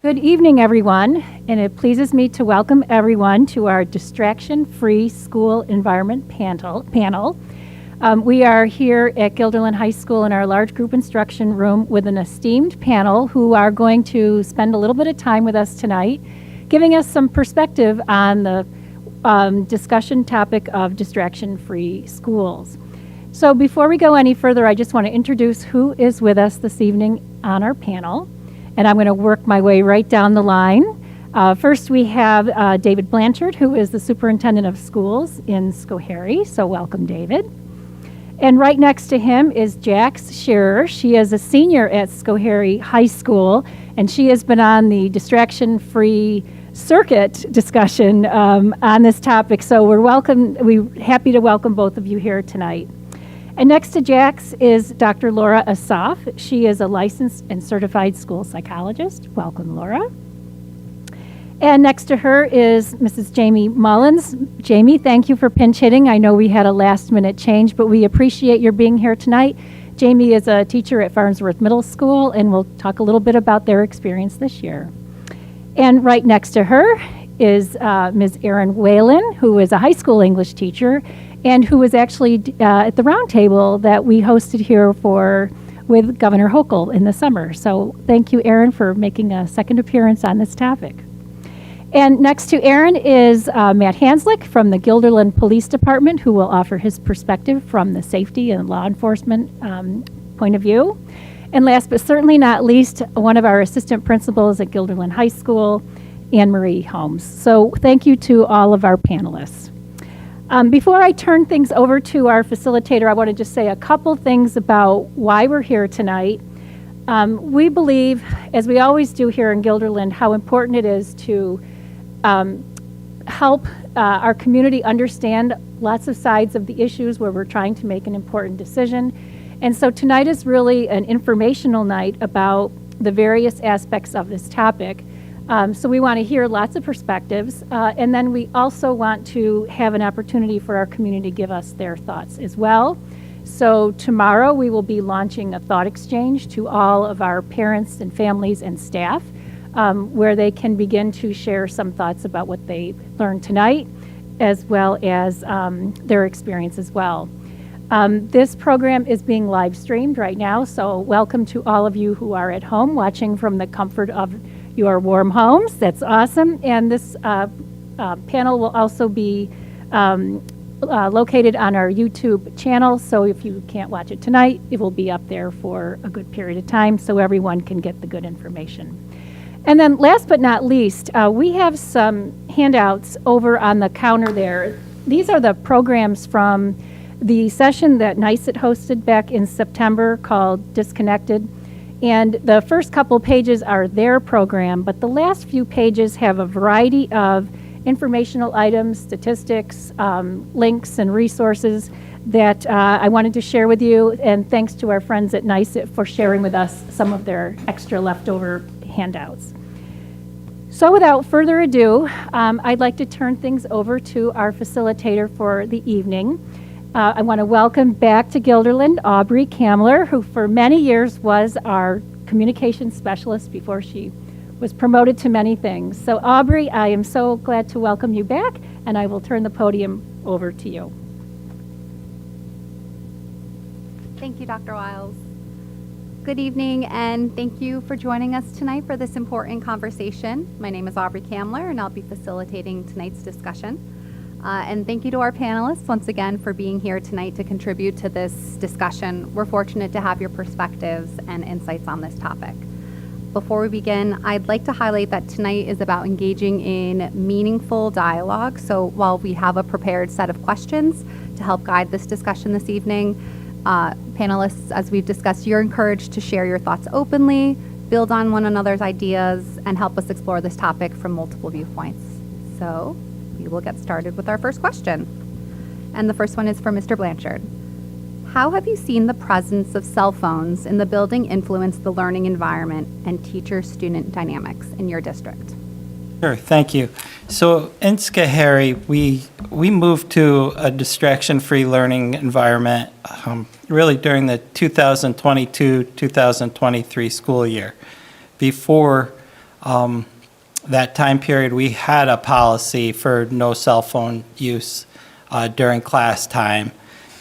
Good evening, everyone, and it pleases me to welcome everyone to our Distraction-Free School Environment panel. We are here at Guilderland High School in our large group instruction room with an esteemed panel who are going to spend a little bit of time with us tonight, giving us some perspective on the discussion topic of distraction-free schools. So before we go any further, I just want to introduce who is with us this evening on our panel. And I'm going to work my way right down the line. First, we have David Blanchard, who is the Superintendent of Schools in Schoharie. So welcome, David. And right next to him is Jax Scherer. She is a senior at Schoharie High School, and she has been on the distraction-free circuit discussion on this topic. So we're happy to welcome both of you here tonight. And next to Jax is Dr. Laura Asaf. She is a licensed and certified school psychologist. Welcome, Laura. And next to her is Mrs. Jamie Mullins. Jamie, thank you for pinch hitting. I know we had a last minute change, but we appreciate your being here tonight. Jamie is a teacher at Farnsworth Middle School, and we'll talk a little bit about their experience this year. And right next to her is Ms. Erin Whalen, who is a high school English teacher, and who was actually at the round table that we hosted here with Governor Hochul in the summer. So thank you, Erin, for making a second appearance on this topic. And next to Erin is Matt Hanslick from the Guilderland Police Department, who will offer his perspective from the safety and law enforcement point of view. And last but certainly not least, one of our assistant principals at Guilderland High School, Anne Marie Holmes. So thank you to all of our panelists. Before I turn things over to our facilitator, I want to just say a couple things about why we're here tonight. We believe, as we always do here in Guilderland, how important it is to help our community understand lots of sides of the issues where we're trying to make an important decision. And so tonight is really an informational night about the various aspects of this topic. So we want to hear lots of perspectives, and then we also want to have an opportunity for our community to give us their thoughts as well. So tomorrow we will be launching a thought exchange to all of our parents and families and staff, where they can begin to share some thoughts about what they learned tonight, as well as their experience as well. This program is being live streamed right now, so welcome to all of you who are at home watching from the comfort of your warm homes. That's awesome. And this panel will also be located on our YouTube channel. So if you can't watch it tonight, it will be up there for a good period of time so everyone can get the good information. And then last but not least, we have some handouts over on the counter there. These are the programs from the session that NICET hosted back in September called Disconnected. And the first couple pages are their program, but the last few pages have a variety of informational items, statistics, links, and resources that I wanted to share with you. And thanks to our friends at NICET for sharing with us some of their extra leftover handouts. So without further ado, I'd like to turn things over to our facilitator for the evening. I want to welcome back to Guilderland Aubrey Kamler, who for many years was our communications specialist before she was promoted to many things. So Aubrey, I am so glad to welcome you back, and I will turn the podium over to you. Thank you, Dr. Wiles. Good evening, and thank you for joining us tonight for this important conversation. My name is Aubrey Kamler, and I'll be facilitating tonight's discussion. And thank you to our panelists once again for being here tonight to contribute to this discussion. We're fortunate to have your perspectives and insights on this topic. Before we begin, I'd like to highlight that tonight is about engaging in meaningful dialogue. So while we have a prepared set of questions to help guide this discussion this evening, panelists, as we've discussed, you're encouraged to share your thoughts openly, build on one another's ideas, and help us explore this topic from multiple viewpoints. So we will get started with our first question. And the first one is for Mr. Blanchard. How have you seen the presence of cell phones in the building influence the learning environment and teacher-student dynamics in your district? Sure, thank you. So in Schoharie, we moved to a distraction-free learning environment really during the 2022-2023 school year. Before that time period, we had a policy for no cell phone use during class time.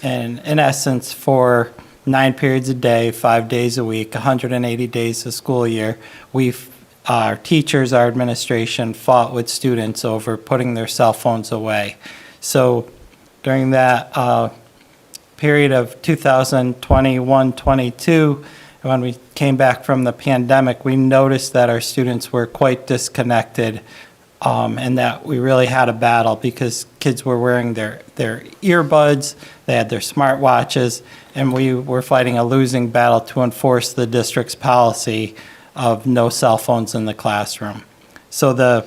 And in essence, for 9 periods a day, 5 days a week, 180 days a school year, our teachers, our administration fought with students over putting their cell phones away. So during that period of 2021-22, when we came back from the pandemic, we noticed that our students were quite disconnected, and that we really had a battle because kids were wearing their earbuds, they had their smartwatches, and we were fighting a losing battle to enforce the district's policy of no cell phones in the classroom. So the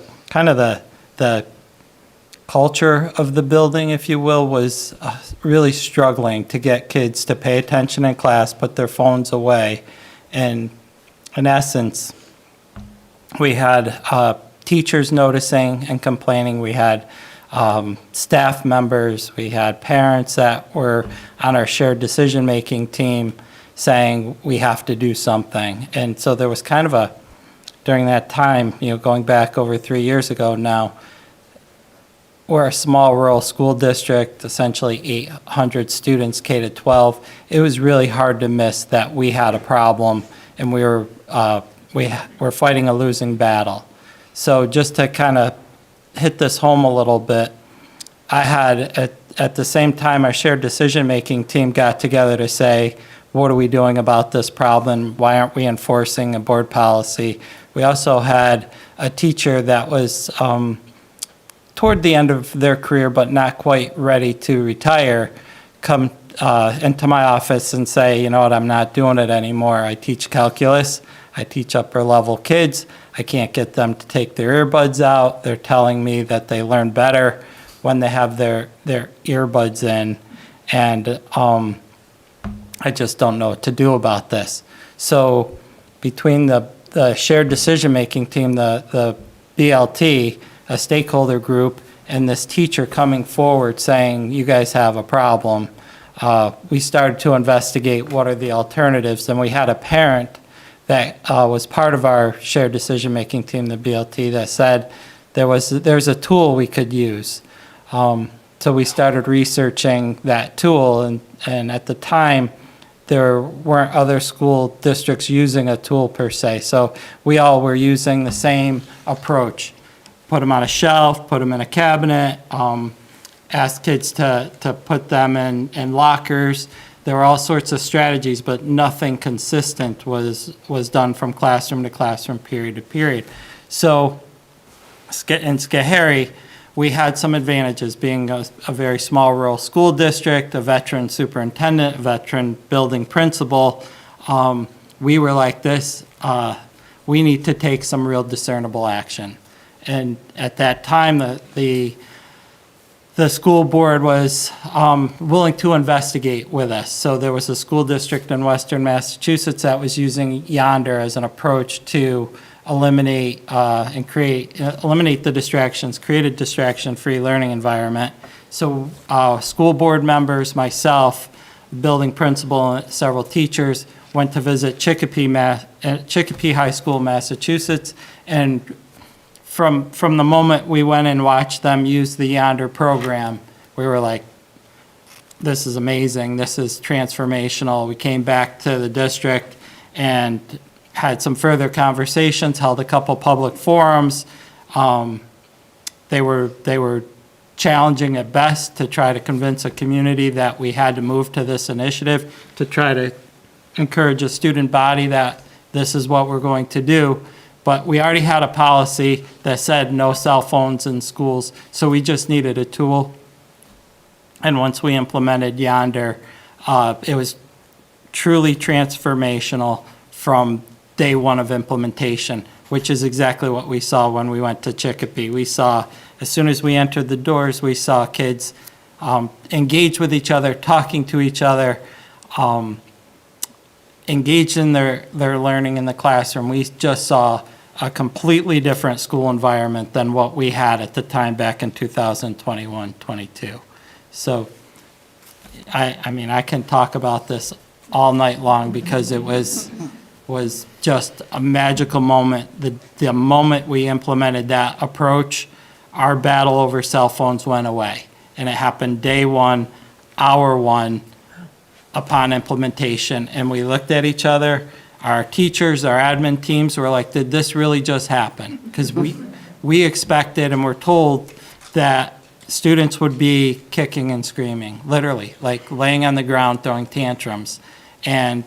culture of the building, if you will, was really struggling to get kids to pay attention in class, put their phones away. And in essence, we had teachers noticing and complaining. We had staff members. We had parents that were on our shared decision-making team saying we have to do something. And so there was kind of during that time, going back over 3 years ago now, we're a small rural school district, essentially 800 students, K to 12. It was really hard to miss that we had a problem, and we were fighting a losing battle. So just to kind of hit this home a little bit, I had at the same time our shared decision-making team got together to say, what are we doing about this problem? Why aren't we enforcing a board policy? We also had a teacher that was toward the end of their career, but not quite ready to retire, come into my office and say, you know what, I'm not doing it anymore. I teach calculus. I teach upper level kids. I can't get them to take their earbuds out. They're telling me that they learn better when they have their earbuds in. And I just don't know what to do about this. So between the shared decision-making team, the BLT, a stakeholder group, and this teacher coming forward saying, you guys have a problem, we started to investigate what are the alternatives. And we had a parent that was part of our shared decision-making team, the BLT, that said there's a tool we could use. So we started researching that tool, and at the time, there weren't other school districts using a tool per se. So we all were using the same approach. Put them on a shelf, put them in a cabinet, ask kids to put them in lockers. There were all sorts of strategies, but nothing consistent was done from classroom to classroom, period to period. So in Schoharie, we had some advantages, being a very small rural school district, a veteran superintendent, a veteran building principal. We were like this, we need to take some real discernible action. And at that time, the school board was willing to investigate with us. So there was a school district in Western Massachusetts that was using Yonder as an approach to eliminate the distractions, create a distraction-free learning environment. So school board members, myself, building principal, and several teachers went to visit Chicopee High School, Massachusetts, and from the moment we went and watched them use the Yonder program, we were like, this is amazing, this is transformational. We came back to the district and had some further conversations, held a couple public forums. They were challenging at best to try to convince a community that we had to move to this initiative, to try to encourage a student body that this is what we're going to do. But we already had a policy that said no cell phones in schools, so we just needed a tool. And once we implemented Yonder, it was truly transformational from day one of implementation, which is exactly what we saw when we went to Chicopee. We saw, as soon as we entered the doors, we saw kids engage with each other, talking to each other, engaged in their learning in the classroom. We just saw a completely different school environment than what we had at the time back in 2021-22. So, I mean, I can talk about this all night long because it was was just a magical moment. The moment we implemented that approach, our battle over cell phones went away. And it happened day one, hour one, upon implementation. And we looked at each other, our teachers, our admin teams were like, did this really just happen? Because we expected and were told that students would be kicking and screaming, literally, like laying on the ground, throwing tantrums. And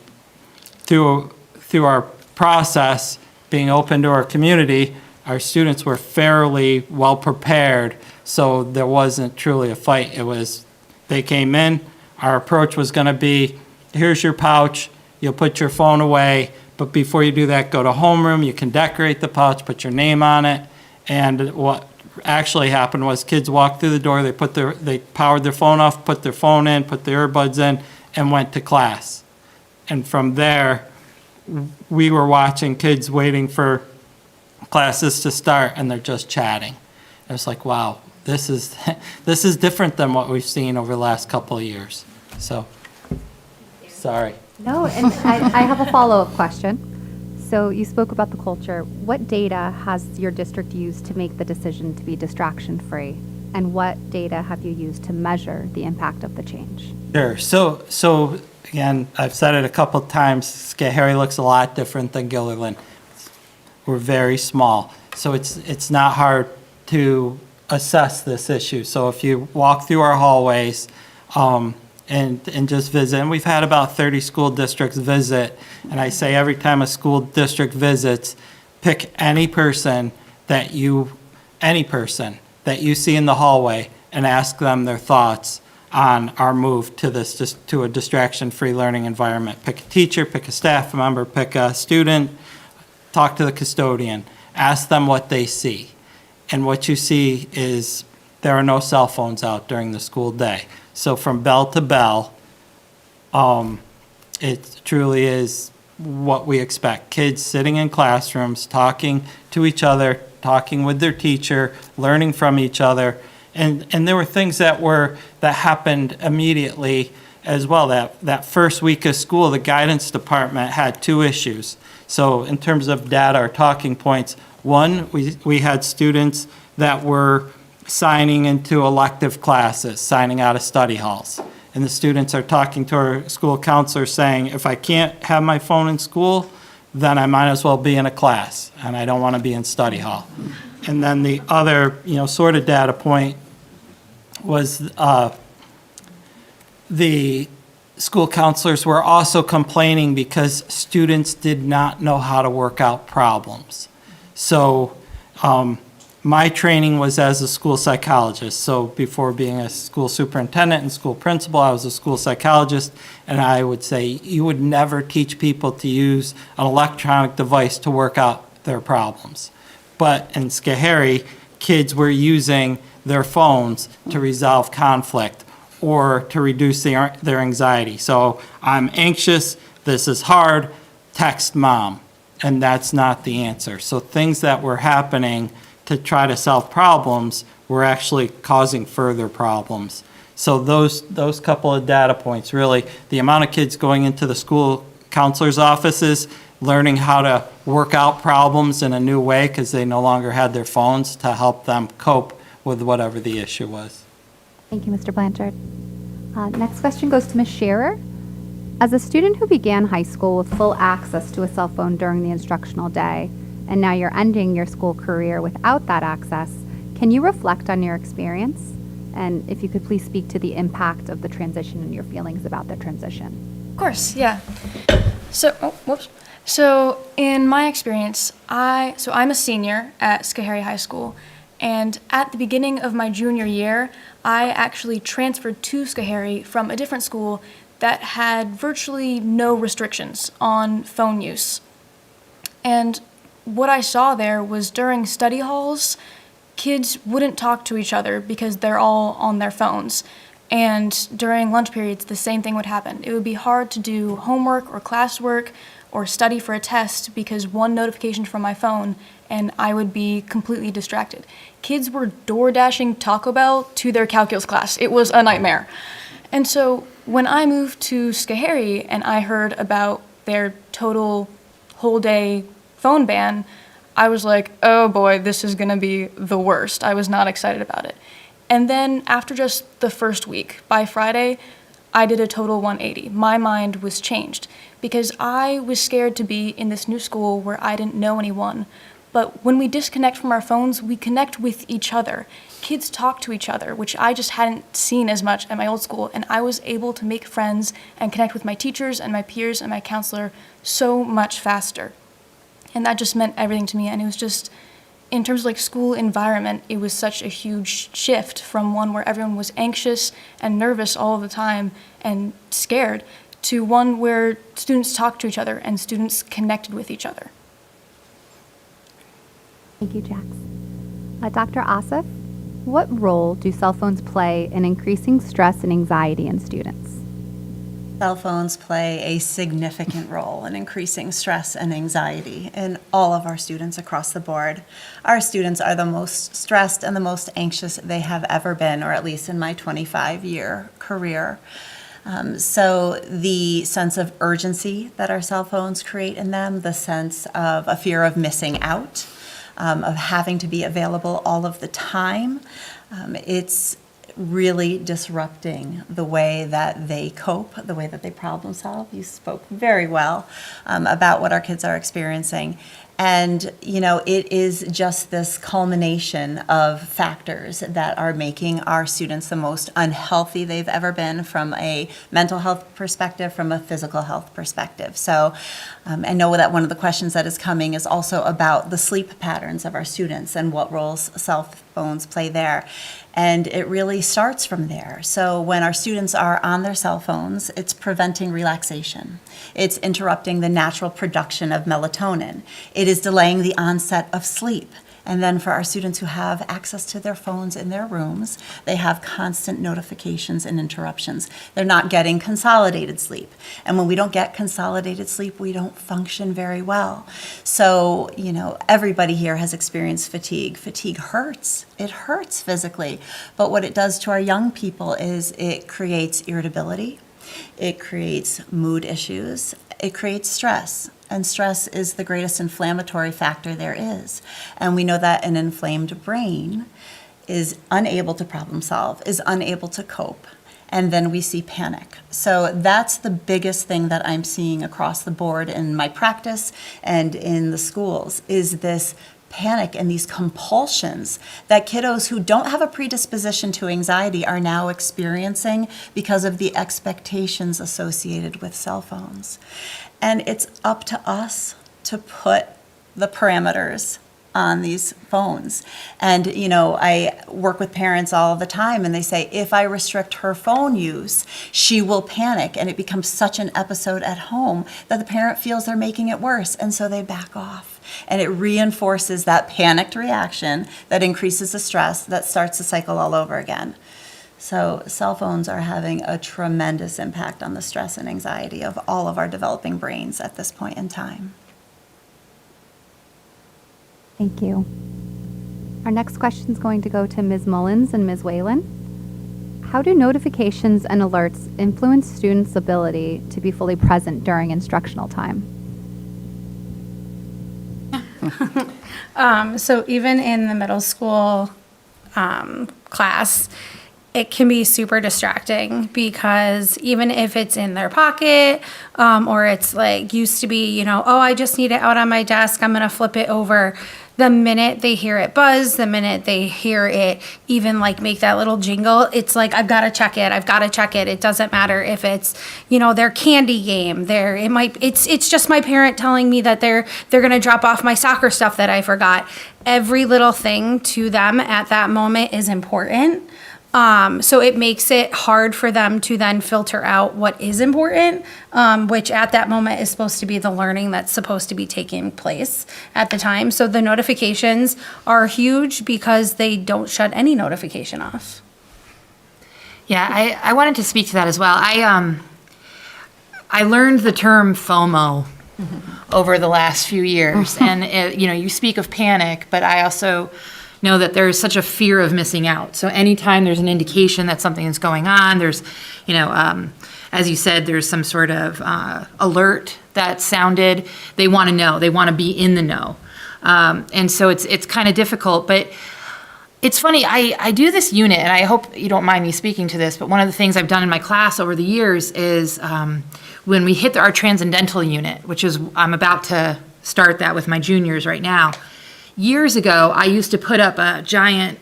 through our process, being open to our community, our students were fairly well prepared, so there wasn't truly a fight. It was, they came in, our approach was gonna be, here's your pouch, you'll put your phone away, but before you do that, go to homeroom, you can decorate the pouch, put your name on it. And what actually happened was kids walked through the door, they powered their phone off, put their phone in, put their earbuds in, and went to class. And from there, we were watching kids waiting for classes to start, and they're just chatting. It was like, wow, this is different than what we've seen over the last couple of years. So, sorry. No, and I have a follow-up question. So you spoke about the culture. What data has your district used to make the decision to be distraction-free? And what data have you used to measure the impact of the change? Sure. So again, I've said it a couple of times, Schoharie looks a lot different than Guilderland. We're very small, so it's not hard to assess this issue. So if you walk through our hallways and just visit, and we've had about 30 school districts visit, and I say every time a school district visits, pick any person that you see in the hallway and ask them their thoughts on our move to to a distraction-free learning environment. Pick a teacher, pick a staff member, pick a student, talk to the custodian, ask them what they see. And what you see is there are no cell phones out during the school day. So from bell to bell, it truly is what we expect. Kids sitting in classrooms, talking to each other, talking with their teacher, learning from each other. And there were things that happened immediately as well. That first week of school, the guidance department had two issues. So in terms of data or talking points, one, we had students that were signing into elective classes, signing out of study halls. And the students are talking to our school counselor saying, if I can't have my phone in school, then I might as well be in a class, and I don't want to be in study hall. And then the other, sort of data point was the school counselors were also complaining because students did not know how to work out problems. So my training was as a school psychologist. So before being a school superintendent and school principal, I was a school psychologist, and I would say you would never teach people to use an electronic device to work out their problems. But in Schoharie, kids were using their phones to resolve conflict or to reduce their anxiety. So I'm anxious, this is hard, text mom. And that's not the answer. So things that were happening to try to solve problems were actually causing further problems. So those couple of data points, really, the amount of kids going into the school counselor's offices, learning how to work out problems in a new way because they no longer had their phones to help them cope with whatever the issue was. Thank you, Mr. Blanchard. Next question goes to Ms. Scherer. As a student who began high school with full access to a cell phone during the instructional day, and now you're ending your school career without that access, can you reflect on your experience? And if you could please speak to the impact of the transition and your feelings about the transition. Of course, yeah. So in my experience, I'm a senior at Schoharie High School, and at the beginning of my junior year, I actually transferred to Schoharie from a different school that had virtually no restrictions on phone use. And what I saw there was during study halls, kids wouldn't talk to each other because they're all on their phones. And during lunch periods, the same thing would happen. It would be hard to do homework or classwork or study for a test because one notification from my phone and I would be completely distracted. Kids were door dashing Taco Bell to their calculus class. It was a nightmare. And so when I moved to Schoharie and I heard about their total whole day phone ban, I was like, oh boy, this is going to be the worst. I was not excited about it. And then after just the first week, by Friday, I did a total 180. My mind was changed because I was scared to be in this new school where I didn't know anyone. But when we disconnect from our phones, we connect with each other. Kids talk to each other, which I just hadn't seen as much at my old school, and I was able to make friends and connect with my teachers and my peers and my counselor so much faster. And that just meant everything to me, and it was just, in terms of like school environment, it was such a huge shift from one where everyone was anxious and nervous all the time and scared to one where students talked to each other and students connected with each other. Thank you, Jax. Dr. Asif, what role do cell phones play in increasing stress and anxiety in students? Cell phones play a significant role in increasing stress and anxiety in all of our students across the board. Our students are the most stressed and the most anxious they have ever been, or at least in my 25-year career. So the sense of urgency that our cell phones create in them, the sense of a fear of missing out, of having to be available all of the time, it's really disrupting the way that they cope, the way that they problem solve. You spoke very well about what our kids are experiencing. And, you know, it is just this culmination of factors that are making our students the most unhealthy they've ever been from a mental health perspective, from a physical health perspective. So I know that one of the questions that is coming is also about the sleep patterns of our students and what roles cell phones play there. And it really starts from there. So when our students are on their cell phones, it's preventing relaxation. It's interrupting the natural production of melatonin. It is delaying the onset of sleep. And then for our students who have access to their phones in their rooms, they have constant notifications and interruptions. They're not getting consolidated sleep. And when we don't get consolidated sleep, we don't function very well. So, you know, everybody here has experienced fatigue. Fatigue hurts. It hurts physically. But what it does to our young people is it creates irritability. It creates mood issues. It creates stress. And stress is the greatest inflammatory factor there is. And we know that an inflamed brain is unable to problem solve, is unable to cope. And then we see panic. So that's the biggest thing that I'm seeing across the board in my practice and in the schools, is this panic and these compulsions that kiddos who don't have a predisposition to anxiety are now experiencing because of the expectations associated with cell phones. And it's up to us to put the parameters on these phones. And, you know, I work with parents all the time and they say, if I restrict her phone use, she will panic. And it becomes such an episode at home that the parent feels they're making it worse. And so they back off. And it reinforces that panicked reaction that increases the stress that starts the cycle all over again. So cell phones are having a tremendous impact on the stress and anxiety of all of our developing brains at this point in time. Thank you. Our next question is going to go to Ms. Mullins and Ms. Whalen. How do notifications and alerts influence students' ability to be fully present during instructional time? So even in the middle school class, it can be super distracting because even if it's in their pocket or it's like used to be, you know, oh, I just need it out on my desk, I'm going to flip it over. The minute they hear it buzz, the minute they hear it even like make that little jingle, it's like, I've got to check it. I've got to check it. It doesn't matter if it's, you know, their candy game. It's just my parent telling me that they're going to drop off my soccer stuff that I forgot. Every little thing to them at that moment is important. So it makes it hard for them to then filter out what is important, which at that moment is supposed to be the learning that's supposed to be taking place at the time. So the notifications are huge because they don't shut any notification off. Yeah, I wanted to speak to that as well. I learned the term FOMO over the last few years, and you speak of panic, but I also know that there's such a fear of missing out. So anytime there's an indication that something is going on, there's, as you said, there's some sort of alert that sounded, they want to know, they want to be in the know. And so it's kind of difficult, but it's funny, I do this unit, and I hope you don't mind me speaking to this, but one of the things I've done in my class over the years is when we hit our transcendental unit, which is, I'm about to start that with my juniors right now. Years ago, I used to put up a giant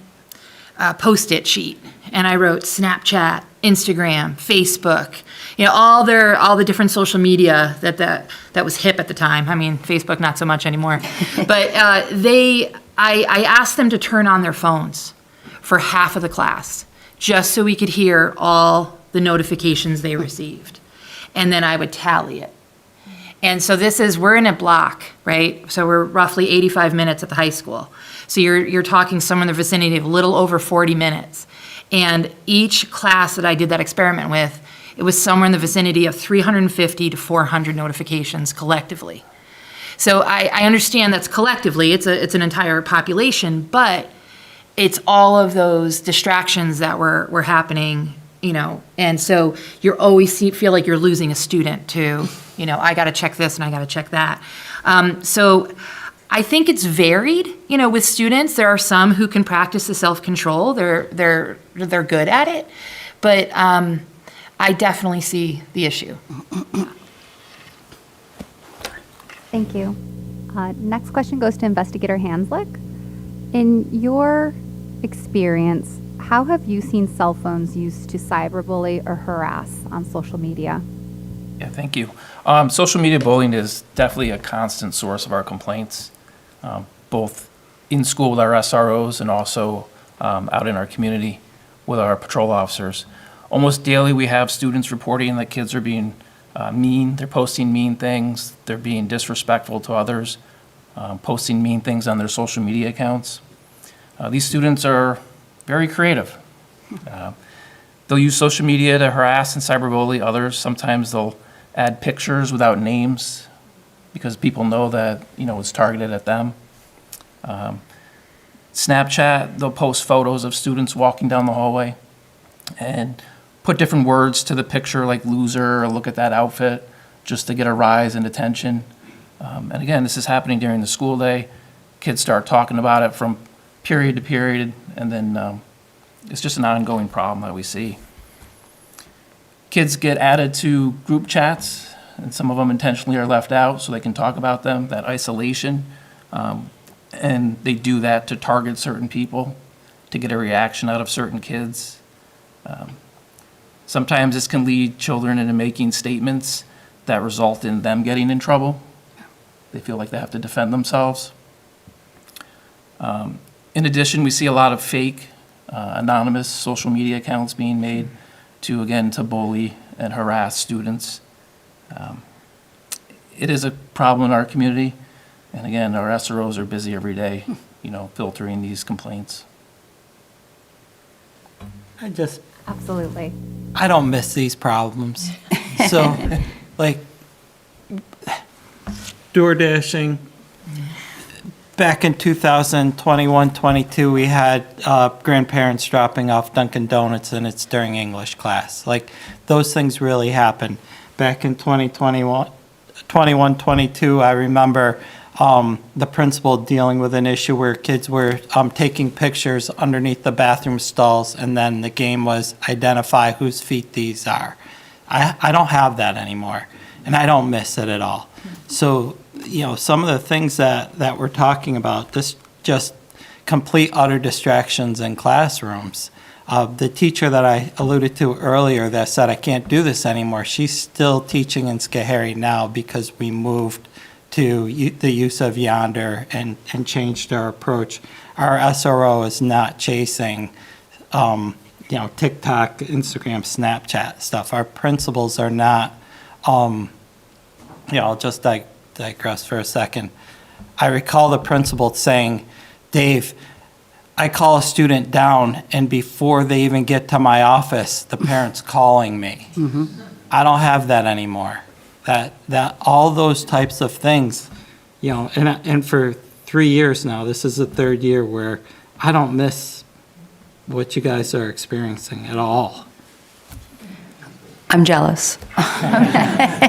Post-it sheet, and I wrote Snapchat, Instagram, Facebook, all the different social media that was hip at the time. I mean, Facebook not so much anymore, but I asked them to turn on their phones for half of the class, just so we could hear all the notifications they received, and then I would tally it. And so we're in a block, right? So we're roughly 85 minutes at the high school. So you're talking somewhere in the vicinity of a little over 40 minutes. And each class that I did that experiment with, it was somewhere in the vicinity of 350 to 400 notifications collectively. So I understand that's collectively, it's an entire population, but it's all of those distractions that were happening, and so you're always feel like you're losing a student to, I got to check this and I got to check that. So I think it's varied, with students. There are some who can practice the self-control. They're good at it, but I definitely see the issue. Thank you. Next question goes to Investigator Hanslick. In your experience, how have you seen cell phones used to cyberbully or harass on social media? Yeah, thank you. Social media bullying is definitely a constant source of our complaints, both in school with our SROs and also out in our community with our patrol officers. Almost daily we have students reporting that kids are being mean, they're posting mean things, they're being disrespectful to others, posting mean things on their social media accounts. These students are very creative. They'll use social media to harass and cyberbully others. Sometimes they'll add pictures without names because people know that, it's targeted at them. Snapchat, they'll post photos of students walking down the hallway and put different words to the picture like loser or look at that outfit just to get a rise in attention. And again, this is happening during the school day. Kids start talking about it from period to period, and then it's just an ongoing problem that we see. Kids get added to group chats, and some of them intentionally are left out so they can talk about them, that isolation. And they do that to target certain people, to get a reaction out of certain kids. Sometimes this can lead children into making statements that result in them getting in trouble. They feel like they have to defend themselves. In addition, we see a lot of fake, anonymous social media accounts being made to bully and harass students. It is a problem in our community. And again, our SROs are busy every day, filtering these complaints. Absolutely. I don't miss these problems. So, like, door dashing. Back in 2021-22, we had grandparents dropping off Dunkin' Donuts, and it's during English class. Like, those things really happened. Back in 21-22, I remember the principal dealing with an issue where kids were taking pictures underneath the bathroom stalls, and then the game was identify whose feet these are. I don't have that anymore, and I don't miss it at all. So, some of the things that we're talking about, this just complete utter distractions in classrooms. The teacher that I alluded to earlier that said I can't do this anymore, she's still teaching in Schoharie now because we moved to the use of Yonder and changed our approach. Our SRO is not chasing, TikTok, Instagram, Snapchat stuff. Our principals are not, I'll just digress for a second. I recall the principal saying, Dave, I call a student down, and before they even get to my office, the parent's calling me. Mm-hmm. I don't have that anymore. That all those types of things, and for 3 years now, this is the third year where I don't miss what you guys are experiencing at all. I'm jealous. I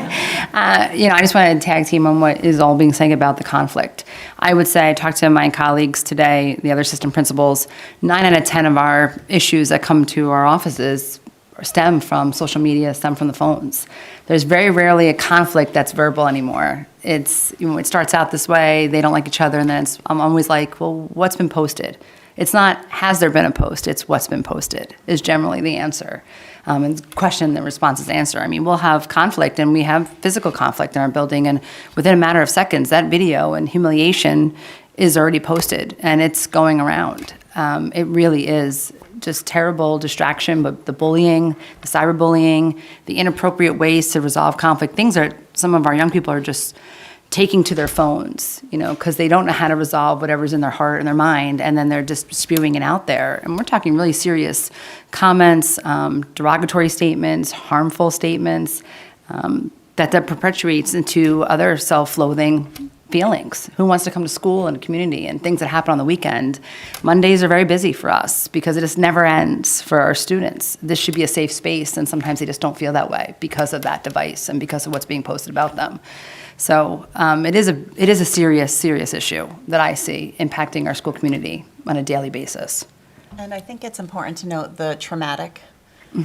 just wanted to tag team on what is all being said about the conflict. I would say, I talked to my colleagues today, the other assistant principals, 9 out of 10 of our issues that come to our offices stem from social media, stem from the phones. There's very rarely a conflict that's verbal anymore. It starts out this way, they don't like each other, and then I'm always like, well, what's been posted? It's not, has there been a post? It's what's been posted is generally the answer. And question and response is answer. I mean, we'll have conflict, and we have physical conflict in our building, and within a matter of seconds, that video and humiliation is already posted, and it's going around. It really is just terrible distraction, but the bullying, the cyberbullying, the inappropriate ways to resolve conflict, things that some of our young people are just taking to their phones, because they don't know how to resolve whatever's in their heart and their mind, and then they're just spewing it out there. And we're talking really serious comments, derogatory statements, harmful statements, that perpetuates into other self-loathing feelings. Who wants to come to school and community and things that happen on the weekend? Mondays are very busy for us because it just never ends for our students. This should be a safe space, and sometimes they just don't feel that way because of that device and because of what's being posted about them. So it is a serious issue that I see impacting our school community on a daily basis. And I think it's important to note the traumatic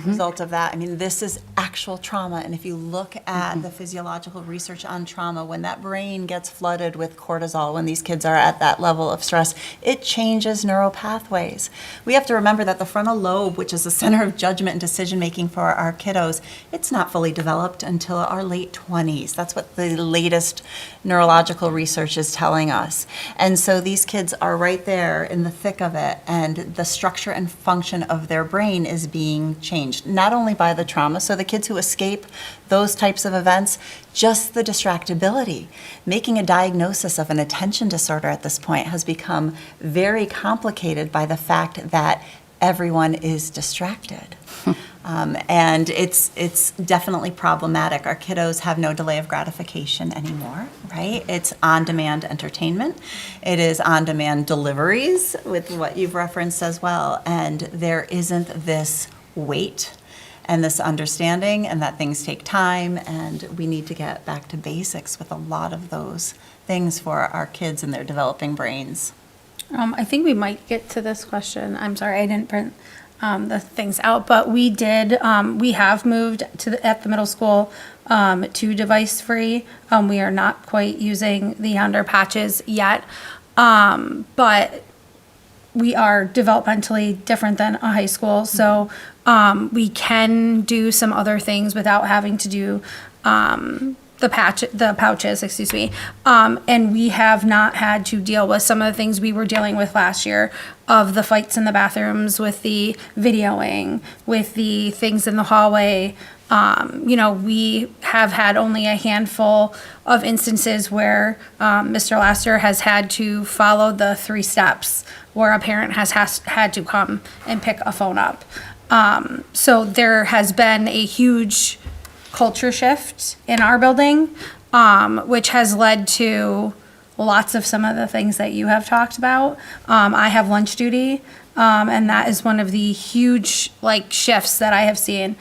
result of that. I mean, this is actual trauma, and if you look at the physiological research on trauma, when that brain gets flooded with cortisol, when these kids are at that level of stress, it changes neural pathways. We have to remember that the frontal lobe, which is the center of judgment and decision-making for our kiddos, it's not fully developed until our late 20s. That's what the latest neurological research is telling us. And so these kids are right there in the thick of it, and the structure and function of their brain is being changed, not only by the trauma, so the kids who escape those types of events, just the distractibility. Making a diagnosis of an attention disorder at this point has become very complicated by the fact that everyone is distracted. And it's definitely problematic. Our kiddos have no delay of gratification anymore, right? It's on-demand entertainment. It is on-demand deliveries with what you've referenced as well. And there isn't this weight and this understanding, and that things take time, and we need to get back to basics with a lot of those things for our kids and their developing brains. I think we might get to this question. I'm sorry, I didn't print the things out, but we have moved at the middle school to device-free. We are not quite using the under patches yet, but we are developmentally different than a high school, so we can do some other things without having to do the pouches, excuse me. And we have not had to deal with some of the things we were dealing with last year of the fights in the bathrooms, with the videoing, with the things in the hallway. We have had only a handful of instances where Mr. Laster has had to follow the 3 steps where a parent has had to come and pick a phone up. So there has been a huge culture shift in our building, which has led to lots of some of the things that you have talked about. I have lunch duty, and that is one of the huge shifts that I have seen.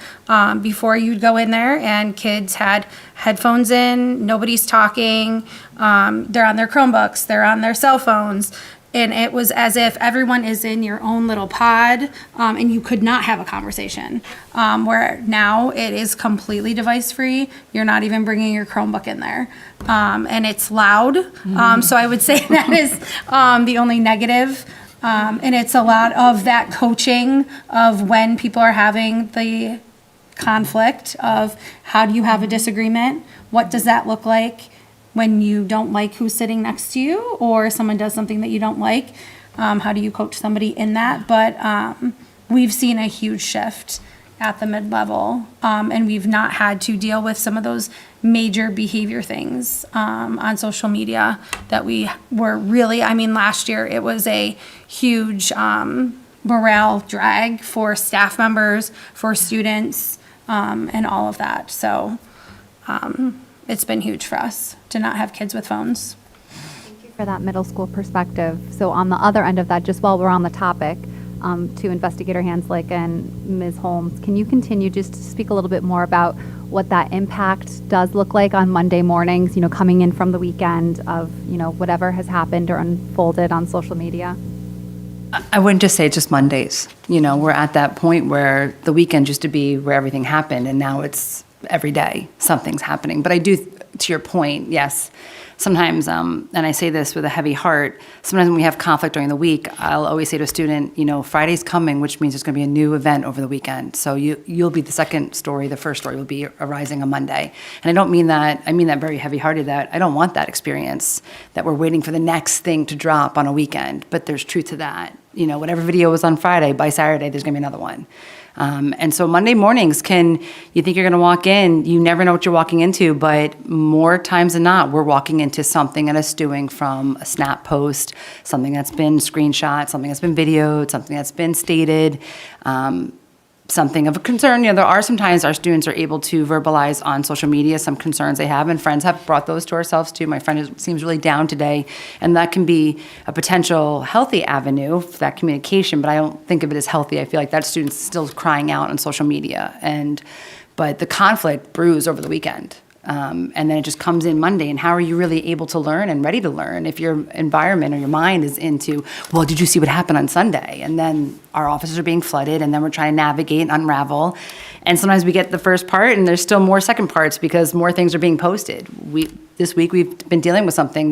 Before, you'd go in there and kids had headphones in, nobody's talking, they're on their Chromebooks, they're on their cell phones. And it was as if everyone is in your own little pod, and you could not have a conversation. Where now it is completely device-free. You're not even bringing your Chromebook in there. And it's loud. So I would say that is the only negative. And it's a lot of that coaching of when people are having the conflict of how do you have a disagreement? What does that look like? When you don't like who's sitting next to you, or someone does something that you don't like, how do you coach somebody in that? But we've seen a huge shift at the mid-level, and we've not had to deal with some of those major behavior things on social media that we were really, last year it was a huge morale drag for staff members, for students, and all of that. So it's been huge for us to not have kids with phones. Thank you for that middle school perspective. So on the other end of that, just while we're on the topic, to Investigator Hanslick and Ms. Holmes. Can you continue just to speak a little bit more about what that impact does look like on Monday mornings, coming in from the weekend of, whatever has happened or unfolded on social media? I wouldn't just say it's just Mondays. We're at that point where the weekend used to be where everything happened, and now it's every day something's happening. But I do, to your point, yes, sometimes, and I say this with a heavy heart, sometimes when we have conflict during the week, I'll always say to a student, Friday's coming, which means there's going to be a new event over the weekend. So you'll be the second story, the first story will be arising on Monday. And I don't mean that, I mean that very heavy-hearted, that I don't want that experience, that we're waiting for the next thing to drop on a weekend. But there's truth to that. Whatever video was on Friday, by Saturday, there's going to be another one. And so Monday mornings you think you're going to walk in, you never know what you're walking into, but more times than not, we're walking into something that is stewing from a Snap post, something that's been screenshot, something that's been videoed, something that's been stated, something of a concern. There are some times our students are able to verbalize on social media some concerns they have, and friends have brought those to ourselves too. My friend seems really down today, and that can be a potential healthy avenue for that communication, but I don't think of it as healthy. I feel like that student's still crying out on social media, but the conflict brews over the weekend. And then it just comes in Monday, and how are you really able to learn and ready to learn if your environment or your mind is into, well, did you see what happened on Sunday? And then our offices are being flooded, and then we're trying to navigate and unravel. And sometimes we get the first part, and there's still more second parts because more things are being posted. This week we've been dealing with something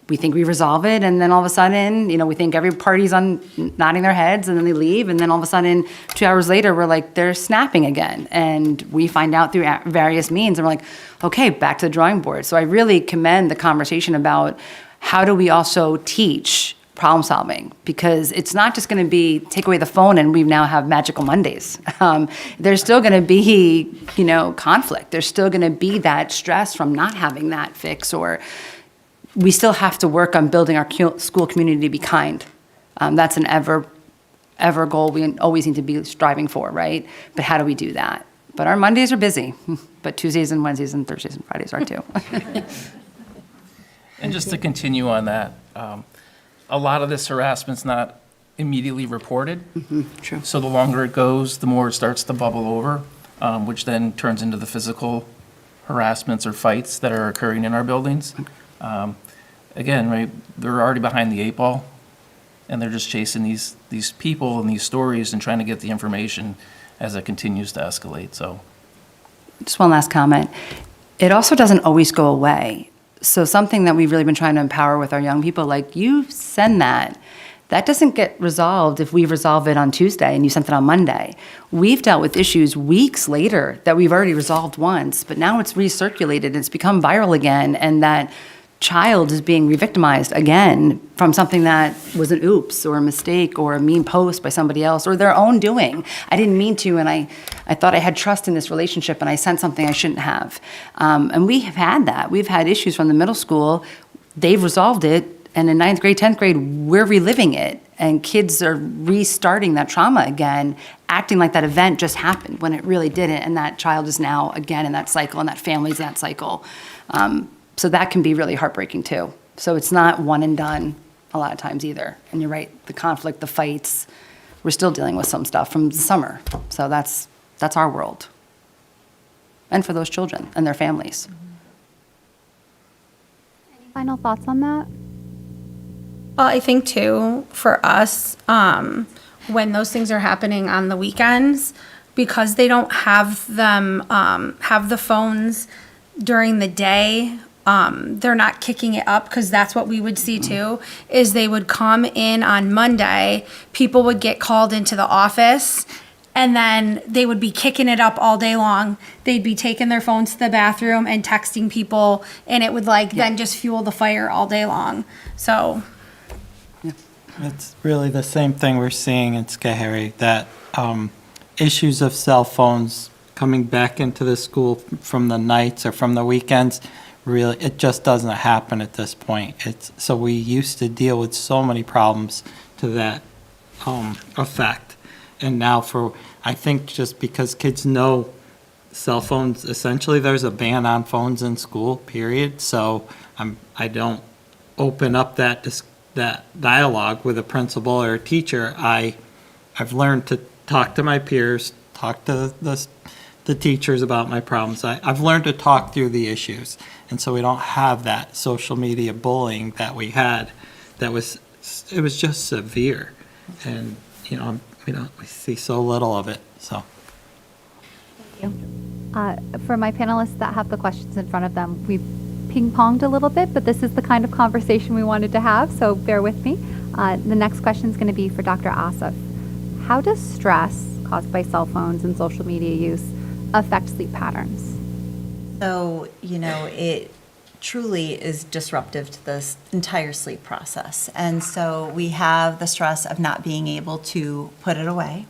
we think we resolve it, and then all of a sudden, we think every party's nodding their heads, and then they leave, and then all of a sudden, 2 hours later, we're like, they're snapping again. And we find out through various means, and we're like, okay, back to the drawing board. So I really commend the conversation about how do we also teach problem solving, because it's not just going to be take away the phone and we now have magical Mondays. There's still going to be, conflict. There's still going to be that stress from not having that fix, or we still have to work on building our school community to be kind. That's an ever goal we always need to be striving for, right? But how do we do that? But our Mondays are busy, but Tuesdays and Wednesdays and Thursdays and Fridays are too. And just to continue on that, a lot of this harassment's not immediately reported. True. So the longer it goes, the more it starts to bubble over, which then turns into the physical harassments or fights that are occurring in our buildings. Again, right, they're already behind the 8 ball, and they're just chasing these people and these stories and trying to get the information as it continues to escalate. So, just one last comment. It also doesn't always go away. So something that we've really been trying to empower with our young people, like you send that doesn't get resolved if we resolve it on Tuesday and you sent it on Monday. We've dealt with issues weeks later that we've already resolved once, but now it's recirculated, it's become viral again, and that child is being re-victimized again from something that was an oops or a mistake or a mean post by somebody else or their own doing. I didn't mean to, and I thought I had trust in this relationship, and I sent something I shouldn't have. And we have had that. We've had issues from the middle school. They've resolved it, and in 9th grade, 10th grade, we're reliving it. And kids are restarting that trauma again, acting like that event just happened when it really didn't, and that child is now again in that cycle, and that family's in that cycle. So that can be really heartbreaking too. So it's not one and done a lot of times either. And you're right, the conflict, the fights, we're still dealing with some stuff from the summer. So that's our world. And for those children and their families. Any final thoughts on that? Well, I think too, for us, when those things are happening on the weekends, because they don't have them, have the phones during the day, they're not kicking it up, because that's what we would see too, is they would come in on Monday, people would get called into the office, and then they would be kicking it up all day long. They'd be taking their phones to the bathroom and texting people, and it would then just fuel the fire all day long. So It's really the same thing we're seeing in Schoharie, that issues of cell phones coming back into the school from the nights or from the weekends, really, it just doesn't happen at this point. So we used to deal with so many problems to that effect. And now I think just because kids know cell phones, essentially there's a ban on phones in school, period. So I don't open up that that dialogue with a principal or a teacher, I've learned to talk to my peers, talk to the teachers about my problems. I've learned to talk through the issues. And so we don't have that social media bullying that we had. It was just severe. And, we see so little of it, so. For my panelists that have the questions in front of them, we've ping-ponged a little bit, but this is the kind of conversation we wanted to have, so bear with me. The next question is going to be for Dr. Asif. How does stress caused by cell phones and social media use affect sleep patterns? So, it truly is disruptive to the entire sleep process. And so we have the stress of not being able to put it away.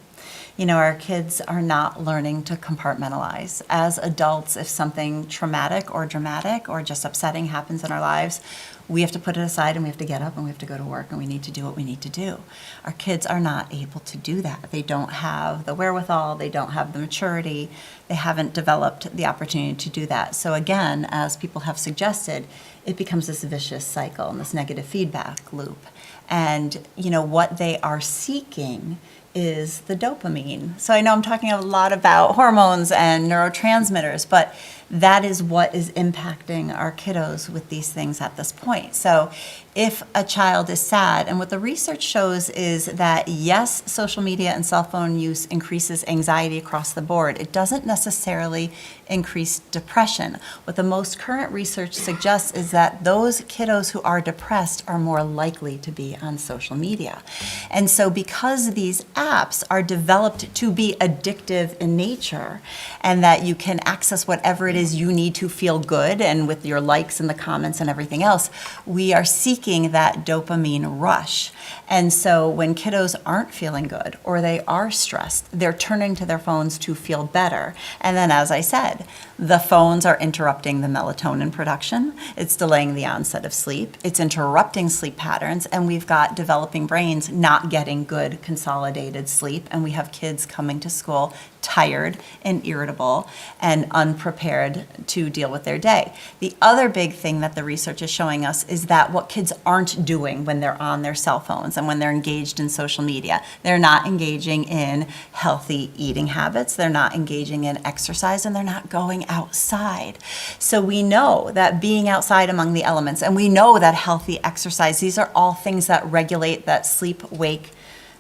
Our kids are not learning to compartmentalize. As adults, if something traumatic or dramatic or just upsetting happens in our lives, we have to put it aside and we have to get up and we have to go to work and we need to do what we need to do. Our kids are not able to do that. They don't have the wherewithal, they don't have the maturity, they haven't developed the opportunity to do that. So again, as people have suggested, it becomes this vicious cycle and this negative feedback loop. And what they are seeking is the dopamine. So I know I'm talking a lot about hormones and neurotransmitters, but that is what is impacting our kiddos with these things at this point. So if a child is sad, and what the research shows is that yes, social media and cell phone use increases anxiety across the board. It doesn't necessarily increase depression. What the most current research suggests is that those kiddos who are depressed are more likely to be on social media. And so because these apps are developed to be addictive in nature, and that you can access whatever it is you need to feel good, and with your likes and the comments and everything else, we are seeking that dopamine rush. And so when kiddos aren't feeling good or they are stressed, they're turning to their phones to feel better. And then, as I said, the phones are interrupting the melatonin production. It's delaying the onset of sleep. It's interrupting sleep patterns. And we've got developing brains not getting good consolidated sleep. And we have kids coming to school tired and irritable and unprepared to deal with their day. The other big thing that the research is showing us is that what kids aren't doing when they're on their cell phones and when they're engaged in social media, they're not engaging in healthy eating habits, they're not engaging in exercise, and they're not going outside. So we know that being outside among the elements, and we know that healthy exercise, these are all things that regulate that sleep-wake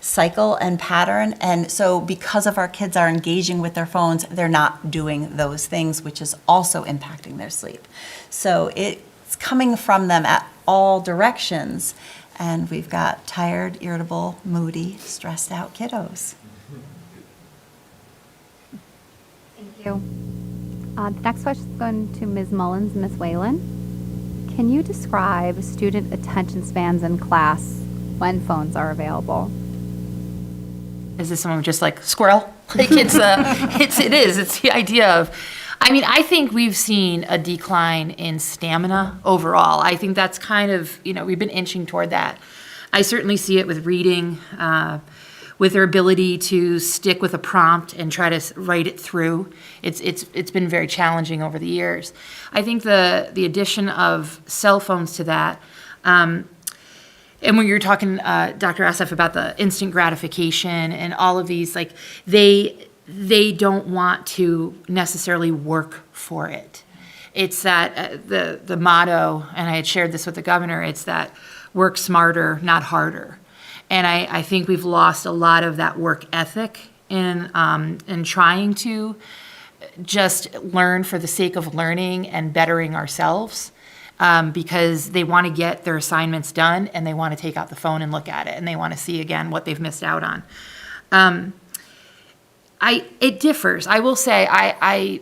cycle and pattern. And so because of our kids are engaging with their phones, they're not doing those things, which is also impacting their sleep. So it's coming from them at all directions. And we've got tired, irritable, moody, stressed out kiddos. Thank you. The next question is going to Ms. Mullins and Ms. Whalen. Can you describe student attention spans in class when phones are available? Is this someone just like squirrel? Like it's the idea of, I think we've seen a decline in stamina overall. I think that's kind of, we've been inching toward that. I certainly see it with reading, with their ability to stick with a prompt and try to write it through. It's been very challenging over the years. I think the addition of cell phones to that, and when you're talking, Dr. Asif, about the instant gratification and all of these, like they don't want to necessarily work for it. It's that the motto, and I had shared this with the governor, it's that work smarter, not harder. And I think we've lost a lot of that work ethic in trying to just learn for the sake of learning and bettering ourselves. Because they want to get their assignments done and they want to take out the phone and look at it and they want to see again what they've missed out on. It differs. I will say,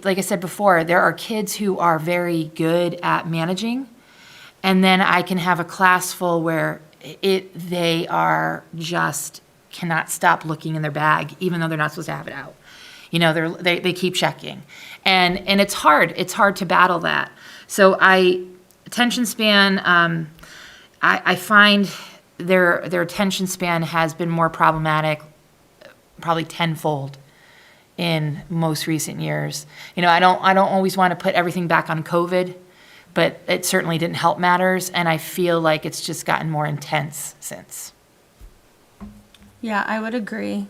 like I said before, there are kids who are very good at managing, and then I can have a class full where they are just cannot stop looking in their bag, even though they're not supposed to have it out. They keep checking, and it's hard. It's hard to battle that. So attention span, I find their attention span has been more problematic, probably tenfold in most recent years. I don't always want to put everything back on COVID, but it certainly didn't help matters, and I feel like it's just gotten more intense since. Yeah, I would agree.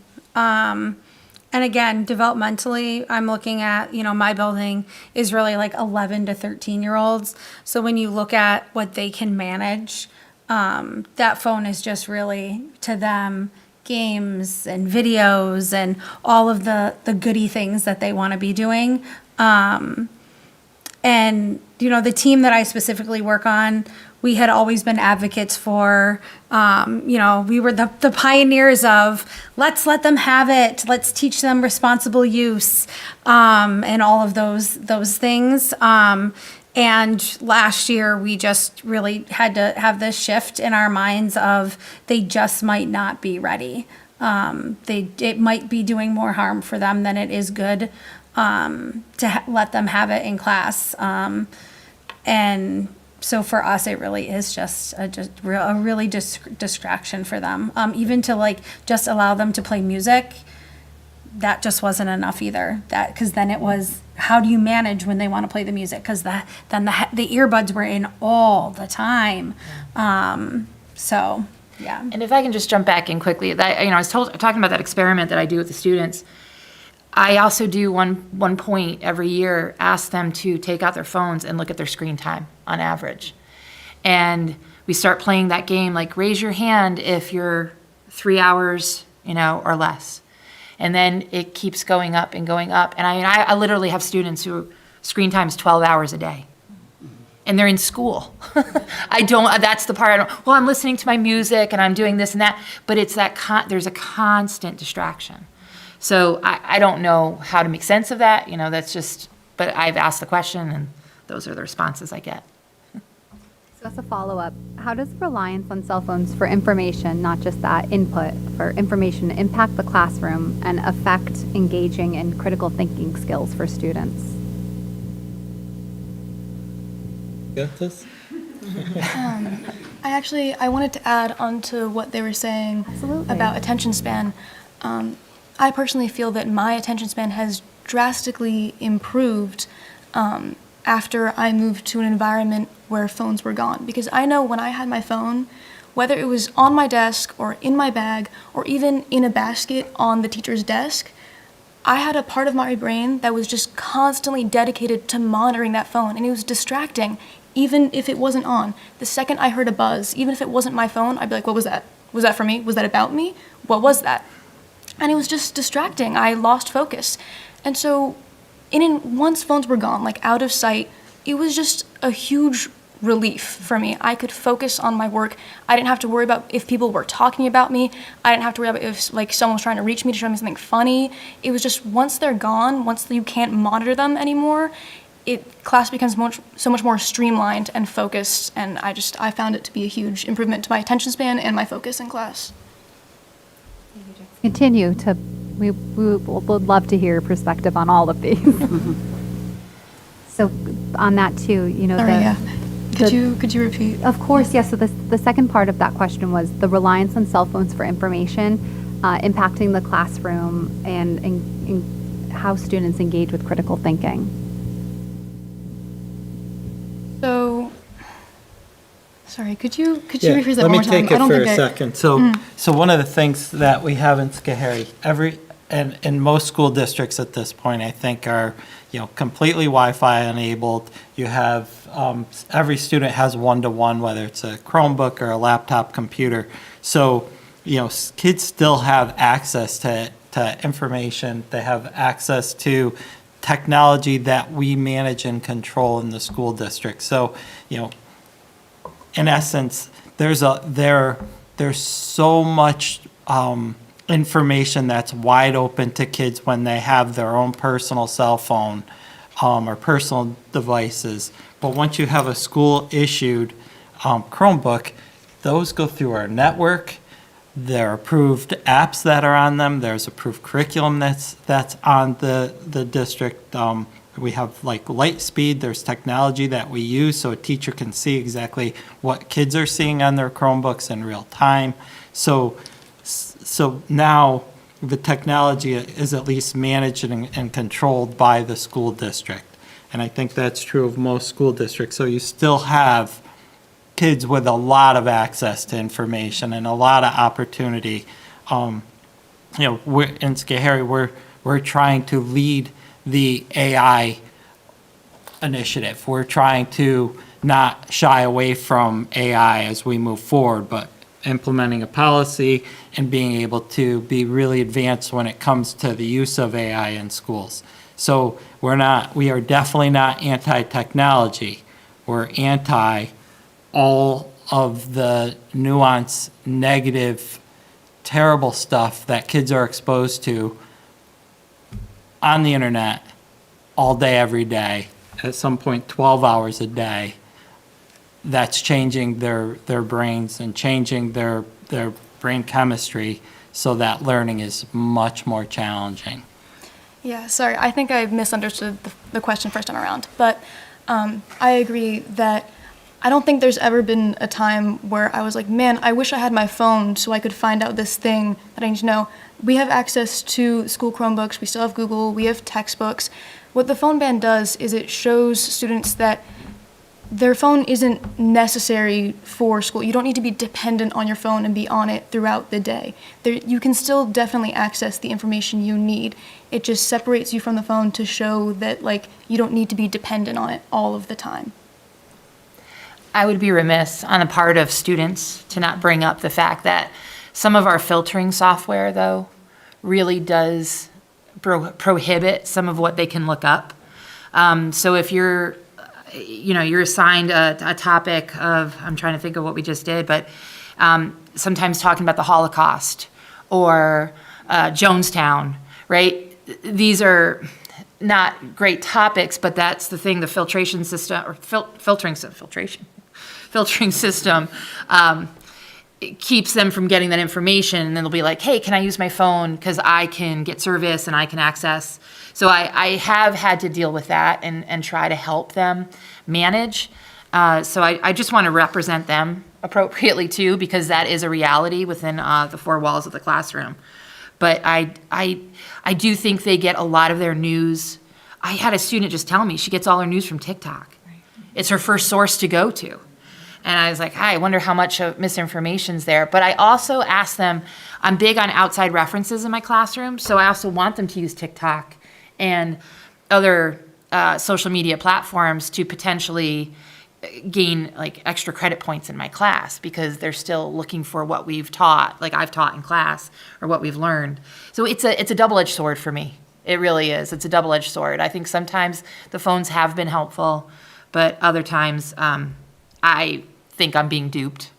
And again, developmentally, I'm looking at, my building is really like 11 to 13-year-olds. So when you look at what they can manage, that phone is just really, to them, games and videos and all of the goody things that they want to be doing. And, the team that I specifically work on, we had always been advocates for, we were the pioneers of, let's let them have it, let's teach them responsible use, and all of those things. And last year, we just really had to have this shift in our minds of they just might not be ready. It might be doing more harm for them than it is good, to let them have it in class. And so for us, it really is just a really distraction for them. Even to just allow them to play music, that just wasn't enough either. Because then it was, how do you manage when they want to play the music? Because then the earbuds were in all the time. So yeah. And if I can just jump back in quickly, I was talking about that experiment that I do with the students. I also do one point every year, ask them to take out their phones and look at their screen time on average. And we start playing that game, like raise your hand if you're 3 hours, or less. And then it keeps going up and going up. And I literally have students who screen time is 12 hours a day. And they're in school. That's the part I'm listening to my music and I'm doing this and that. But it's there's a constant distraction. So I don't know how to make sense of that. That's just, but I've asked the question and those are the responses I get. So as a follow-up, how does reliance on cell phones for information, not just that input for information, impact the classroom and affect engaging and critical thinking skills for students? Got this? I wanted to add on to what they were saying Absolutely. about attention span. I personally feel that my attention span has drastically improved after I moved to an environment where phones were gone. Because I know when I had my phone, whether it was on my desk or in my bag or even in a basket on the teacher's desk, I had a part of my brain that was just constantly dedicated to monitoring that phone, and it was distracting, even if it wasn't on. The second I heard a buzz, even if it wasn't my phone, I'd be like, what was that? Was that for me? Was that about me? What was that? And it was just distracting. I lost focus. And so once phones were gone, out of sight, it was just a huge relief for me. I could focus on my work. I didn't have to worry about if people were talking about me. I didn't have to worry about if someone was trying to reach me to show me something funny. It was just once they're gone, once you can't monitor them anymore, class becomes so much more streamlined and focused. And I found it to be a huge improvement to my attention span and my focus in class. Continue to, we would love to hear your perspective on all of these. So on that too, Could you repeat? Of course, yes. So the second part of that question was the reliance on cell phones for information impacting the classroom and how students engage with critical thinking. So, sorry, could you rephrase that Let one me more time? take it for a second. So one of the things that we have in Schoharie, and most school districts at this point, I think, are completely Wi-Fi enabled. You have every student has one-to-one, whether it's a Chromebook or a laptop computer. So kids still have access to information. They have access to technology that we manage and control in the school district. So in essence, there's so much information that's wide open to kids when they have their own personal cell phone or personal devices. But once you have a school-issued Chromebook, those go through our network. There are approved apps that are on them. There's approved curriculum that's on the district. We have light speed. There's technology that we use so a teacher can see exactly what kids are seeing on their Chromebooks in real time. So now the technology is at least managed and controlled by the school district. And I think that's true of most school districts. So you still have kids with a lot of access to information and a lot of opportunity. We're, in Schoharie, we're trying to lead the AI initiative. We're trying to not shy away from AI as we move forward, but implementing a policy and being able to be really advanced when it comes to the use of AI in schools. So we are definitely not anti-technology. We're anti all of the nuance, negative, terrible stuff that kids are exposed to on the internet all day, every day, at some point 12 hours a day. That's changing their brains and changing their brain chemistry so that learning is much more challenging. Yeah, sorry, I think I misunderstood the question first time around, but I agree that I don't think there's ever been a time where I was like, man, I wish I had my phone so I could find out this thing that I need to know. We have access to school Chromebooks, we still have Google, we have textbooks. What the phone ban does is it shows students that their phone isn't necessary for school. You don't need to be dependent on your phone and be on it throughout the day. You can still definitely access the information you need. It just separates you from the phone to show that you don't need to be dependent on it all of the time. I would be remiss on the part of students to not bring up the fact that some of our filtering software, though, really does prohibit some of what they can look up. So if you're assigned a topic of, I'm trying to think of what we just did, but sometimes talking about the Holocaust or Jonestown, right? These are not great topics, but that's the thing, the filtration system, or filtering system it keeps them from getting that information, and then they'll be like, hey, can I use my phone because I can get service and I can access. So I have had to deal with that and try to help them manage. So I just want to represent them appropriately too, because that is a reality within the four walls of the classroom. But I do think they get a lot of their news. I had a student just tell me she gets all her news from TikTok. It's her first source to go to. And I was like, I wonder how much of misinformation's there. But I also asked them, I'm big on outside references in my classroom, so I also want them to use TikTok and other social media platforms to potentially gain extra credit points in my class, because they're still looking for what we've taught, like I've taught in class, or what we've learned. So it's a double-edged sword for me. It really is. It's a double-edged sword. I think sometimes the phones have been helpful, but other times I think I'm being duped.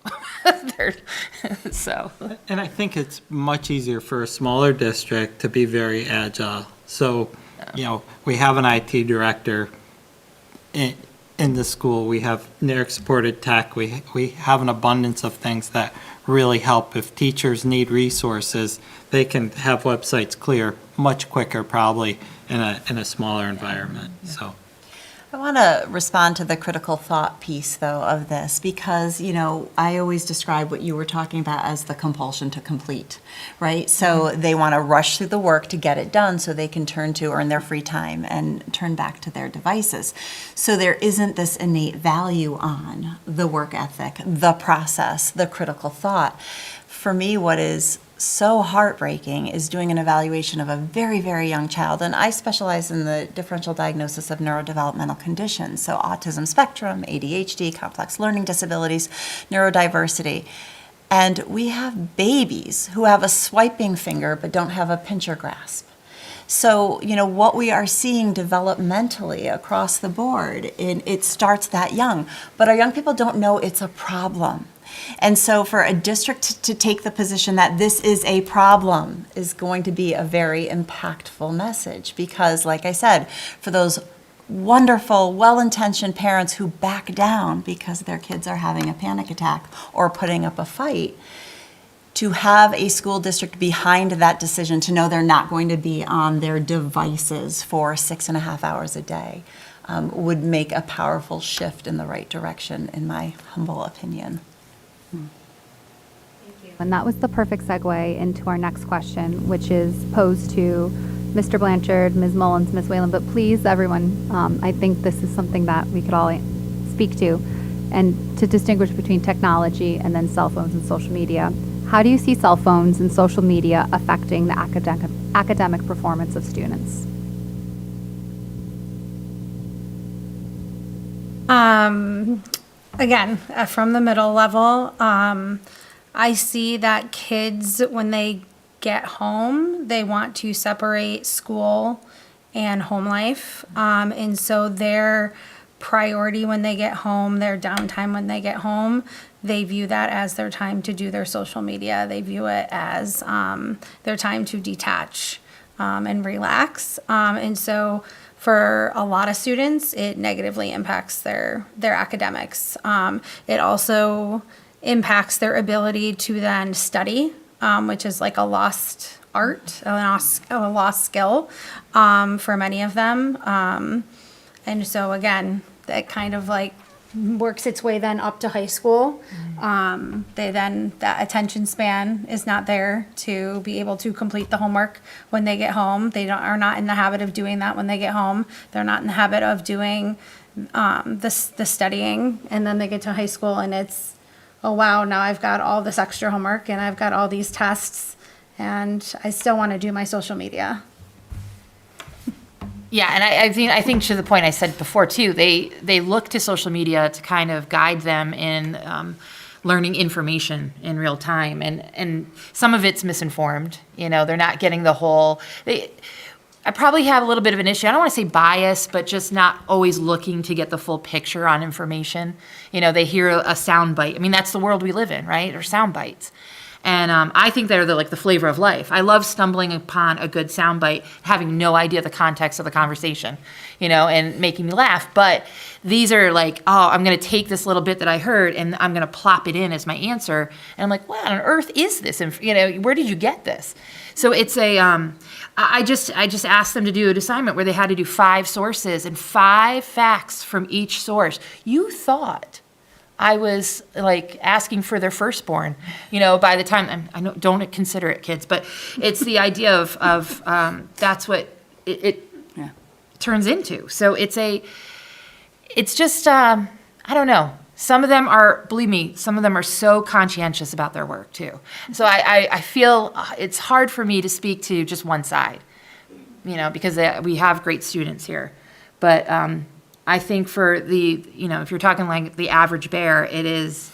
So. And I think it's much easier for a smaller district to be very agile. So, we have an IT director in the school. We have NARIC-supported tech. We have an abundance of things that really help. If teachers need resources, they can have websites clear much quicker, probably in a smaller environment. So. I want to respond to the critical thought piece, though, of this, because, I always describe what you were talking about as the compulsion to complete, right? So they want to rush through the work to get it done so they can turn to earn their free time and turn back to their devices. So there isn't this innate value on the work ethic, the process, the critical thought. For me, what is so heartbreaking is doing an evaluation of a very, very young child. And I specialize in the differential diagnosis of neurodevelopmental conditions, so autism spectrum, ADHD, complex learning disabilities, neurodiversity. And we have babies who have a swiping finger but don't have a pincher grasp. So, what we are seeing developmentally across the board, it starts that young. But our young people don't know it's a problem. And so for a district to take the position that this is a problem is going to be a very impactful message, because, like I said, for those wonderful, well-intentioned parents who back down because their kids are having a panic attack or putting up a fight, to have a school district behind that decision, to know they're not going to be on their devices for 6.5 hours a day, would make a powerful shift in the right direction, in my humble opinion. And that was the perfect segue into our next question, which is posed to Mr. Blanchard, Ms. Mullins, Ms. Whalen, but please, everyone, I think this is something that we could all speak to, and to distinguish between technology and then cell phones and social media. How do you see cell phones and social media affecting the academic performance of students? Again, from the middle level, I see that kids, when they get home, they want to separate school and home life. And so their priority when they get home, their downtime when they get home, they view that as their time to do their social media. They view it as their time to detach and relax. And so for a lot of students, it negatively impacts their academics. It also impacts their ability to then study, which is like a lost art, a lost skill for many of them. And so again, that kind of like works its way then up to high school. That attention span is not there to be able to complete the homework when they get home. They are not in the habit of doing that when they get home. They're not in the habit of doing the studying. And then they get to high school and it's, oh wow, now I've got all this extra homework and I've got all these tests and I still want to do my social media. Yeah, and I think to the point I said before too, they look to social media to kind of guide them in learning information in real time, and some of it's misinformed. You know, they're not getting the whole. I probably have a little bit of an issue. I don't want to say bias, but just not always looking to get the full picture on information. You know, they hear a sound bite. I mean, that's the world we live in, right? Or sound bites. And I think they're the flavor of life. I love stumbling upon a good soundbite, having no idea the context of the conversation, you know, and making me laugh. But these are like, oh, I'm going to take this little bit that I heard and I'm going to plop it in as my answer. And I'm like, what on earth is this? And, you know, where did you get this? So it's a, I just asked them to do an assignment where they had to do 5 sources and 5 facts from each source. You thought I was like asking for their firstborn, you know, by the time, I know, don't consider it kids, but it's the idea of that's what it turns into. So it's just, I don't know. Some of them are, believe me, some of them are so conscientious about their work too. So I feel it's hard for me to speak to just one side, you know, because we have great students here. But I think for the, you know, if you're talking like the average bear, it is,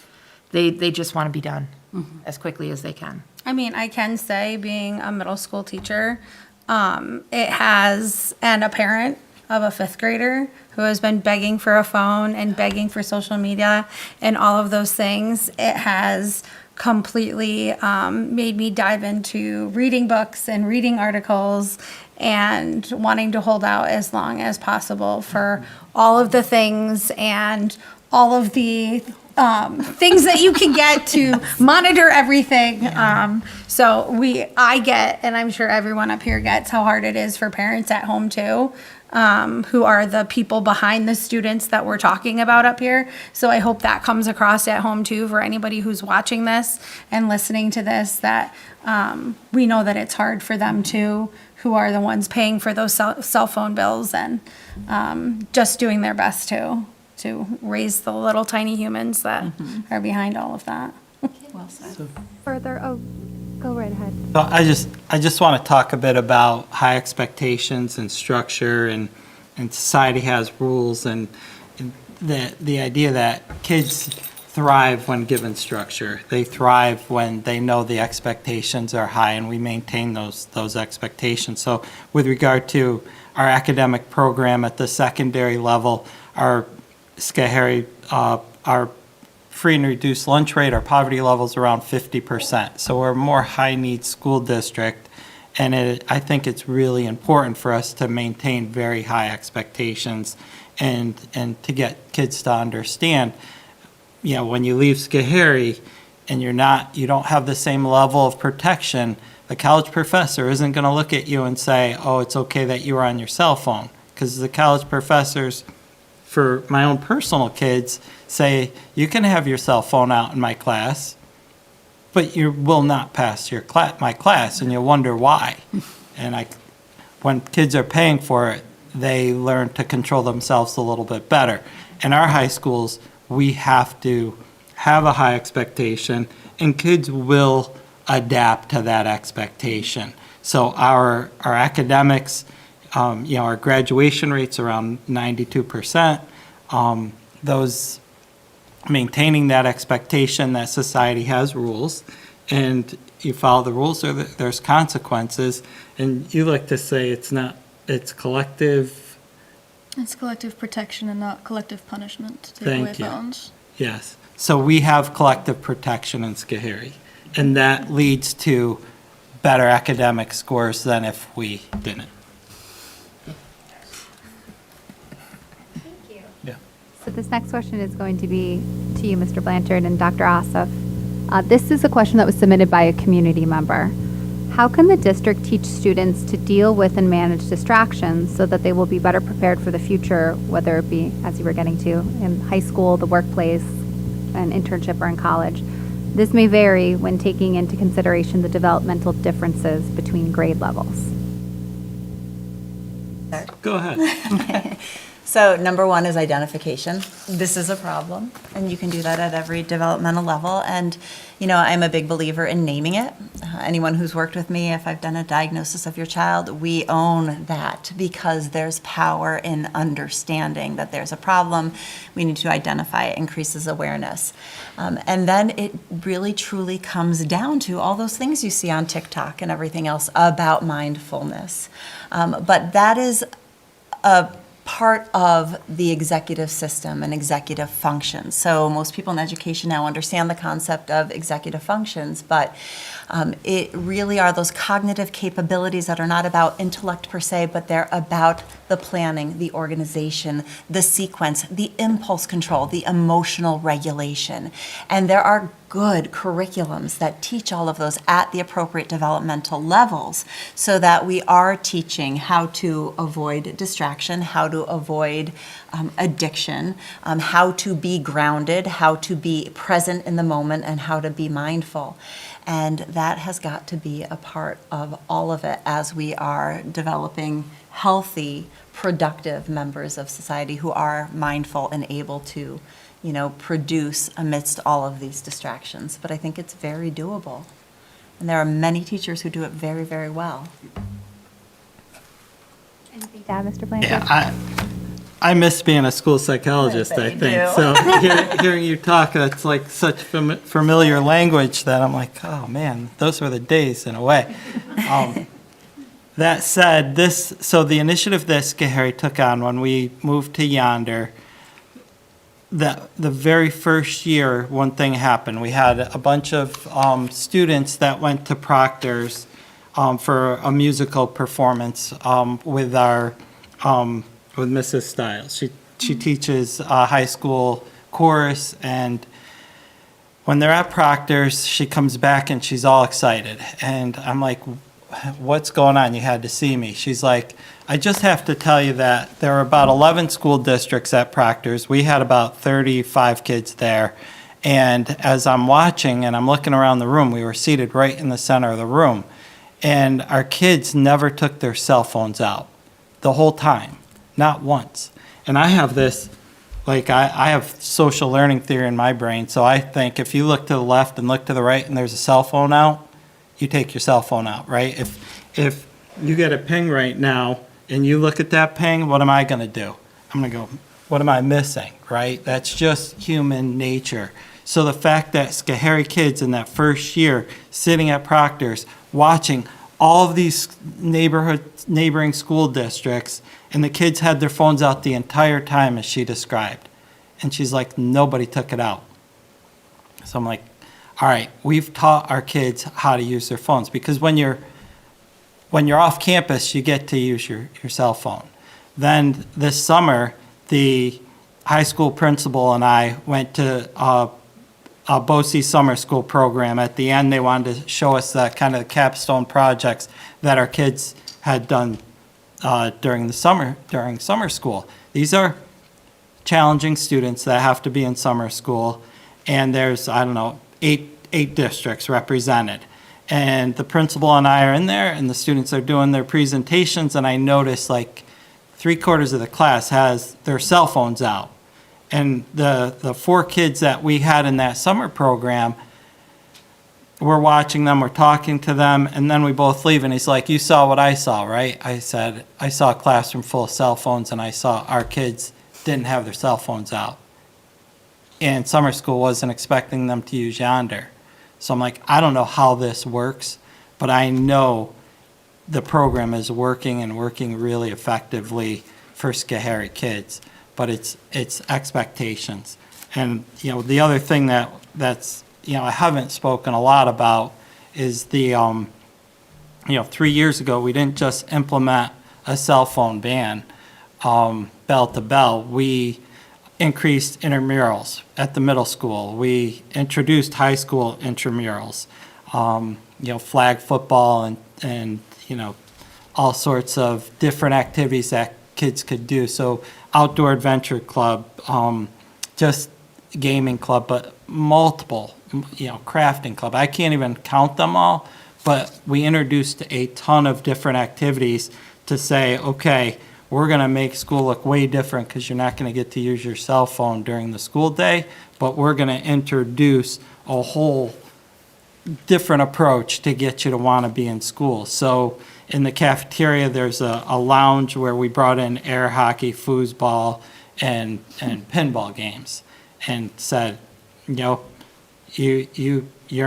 they just want to be done as quickly as they can. I mean, I can say being a middle school teacher, it has, and a parent of a 5th grader who has been begging for a phone and begging for social media and all of those things, it has completely made me dive into reading books and reading articles and wanting to hold out as long as possible for all of the things and all of the things that you can get to monitor everything. So I get, and I'm sure everyone up here gets, how hard it is for parents at home too, who are the people behind the students that we're talking about up here. So I hope that comes across at home too for anybody who's watching this and listening to this, that we know that it's hard for them too, who are the ones paying for those cell phone bills and just doing their best to raise the little tiny humans that are behind all of that. Well said. Further, go right ahead. So I just want to talk a bit about high expectations and structure, and society has rules, and the idea that kids thrive when given structure. They thrive when they know the expectations are high, and we maintain those expectations. So with regard to our academic program at the secondary level, our Schoharie, our free and reduced lunch rate, our poverty level is around 50%. So we're a more high-need school district, and I think it's really important for us to maintain very high expectations and to get kids to understand, you know, when you leave Schoharie and you don't have the same level of protection, the college professor isn't going to look at you and say, oh, it's okay that you were on your cell phone, because the college professors, for my own personal kids, say, you can have your cell phone out in my class, but you will not pass my class, and you'll wonder why. And when kids are paying for it, they learn to control themselves a little bit better. In our high schools, we have to have a high expectation, and kids will adapt to that expectation. So our academics, our graduation rate's around 92%. Those maintaining that expectation that society has rules, and you follow the rules, or there's consequences. And you like to say it's collective. It's collective protection and not collective punishment to take Thank away you. phones. Yes. So we have collective protection in Schoharie, and that leads to better academic scores than if we didn't. So this next question is going to be to you, Mr. Blanchard and Dr. Asif. This is a question that was submitted by a community member. How can the district teach students to deal with and manage distractions so that they will be better prepared for the future, whether it be, as you were getting to, in high school, the workplace, an internship, or in college? This may vary when taking into consideration the developmental differences between grade levels. Go ahead. So number one is identification. This is a problem, and you can do that at every developmental level. And, I'm a big believer in naming it. Anyone who's worked with me, if I've done a diagnosis of your child, we own that because there's power in understanding that there's a problem. We need to identify it, increases awareness. And then it really truly comes down to all those things you see on TikTok and everything else about mindfulness. But that is a part of the executive system and executive functions. So most people in education now understand the concept of executive functions, but it really are those cognitive capabilities that are not about intellect per se, but they're about the planning, the organization, the sequence, the impulse control, the emotional regulation. And there are good curriculums that teach all of those at the appropriate developmental levels so that we are teaching how to avoid distraction, how to avoid addiction, how to be grounded, how to be present in the moment, and how to be mindful. And that has got to be a part of all of it as we are developing healthy, productive members of society who are mindful and able to, produce amidst all of these distractions. But I think it's very doable. And there are many teachers who do it very, very well. Anything to add, Mr. Blanchard? Yeah, I miss being a school psychologist, I think. do. So hearing you talk, it's like such familiar language that I'm like, oh man, those were the days in a way. That said, the initiative that Schoharie took on when we moved to Yonder, the very first year, one thing happened. We had a bunch of students that went to Proctor's for a musical performance with Mrs. Stiles. She teaches high school chorus, and when they're at Proctor's, she comes back and she's all excited. And I'm like, what's going on? You had to see me. She's like, I just have to tell you that there are about 11 school districts at Proctor's. We had about 35 kids there. And as I'm watching and I'm looking around the room, we were seated right in the center of the room. And our kids never took their cell phones out the whole time, not once. And I have this, I have social learning theory in my brain. So I think if you look to the left and look to the right and there's a cell phone out, you take your cell phone out, right? If you get a ping right now and you look at that ping, what am I going to do? I'm going to go, what am I missing, right? That's just human nature. So the fact that Schoharie kids in that first year sitting at Proctor's watching all of these neighboring school districts, and the kids had their phones out the entire time as she described. And she's like, nobody took it out. So I'm like, all right, we've taught our kids how to use their phones, because when you're off campus, you get to use your cell phone. Then this summer, the high school principal and I went to a BOCES summer school program. At the end, they wanted to show us the kind of capstone projects that our kids had done during summer school. These are challenging students that have to be in summer school, and there's, I don't know, eight districts represented. And the principal and I are in there, and the students are doing their presentations, and I notice like 3/4 of the class has their cell phones out. And the 4 kids that we had in that summer program, we're watching them, we're talking to them, and then we both leave, and he's like, "You saw what I saw, right?" I said, "I saw a classroom full of cell phones, and I saw our kids didn't have their cell phones out. And summer school wasn't expecting them to use Yonder." So I'm like, I don't know how this works, but I know the program is working and working really effectively for Schoharie kids. But it's expectations. And, you know, the other thing that's, you know, I haven't spoken a lot about is the, 3 years ago, we didn't just implement a cell phone ban, bell to bell. We increased intramurals at the middle school. We introduced high school intramurals, flag football and, all sorts of different activities that kids could do. So outdoor adventure club, just gaming club, but multiple, crafting club. I can't even count them all, but we introduced a ton of different activities to say, okay, we're going to make school look way different because you're not going to get to use your cell phone during the school day, but we're going to introduce a whole different approach to get you to want to be in school. So in the cafeteria, there's a lounge where we brought in air hockey, foosball, and pinball games, and said, you're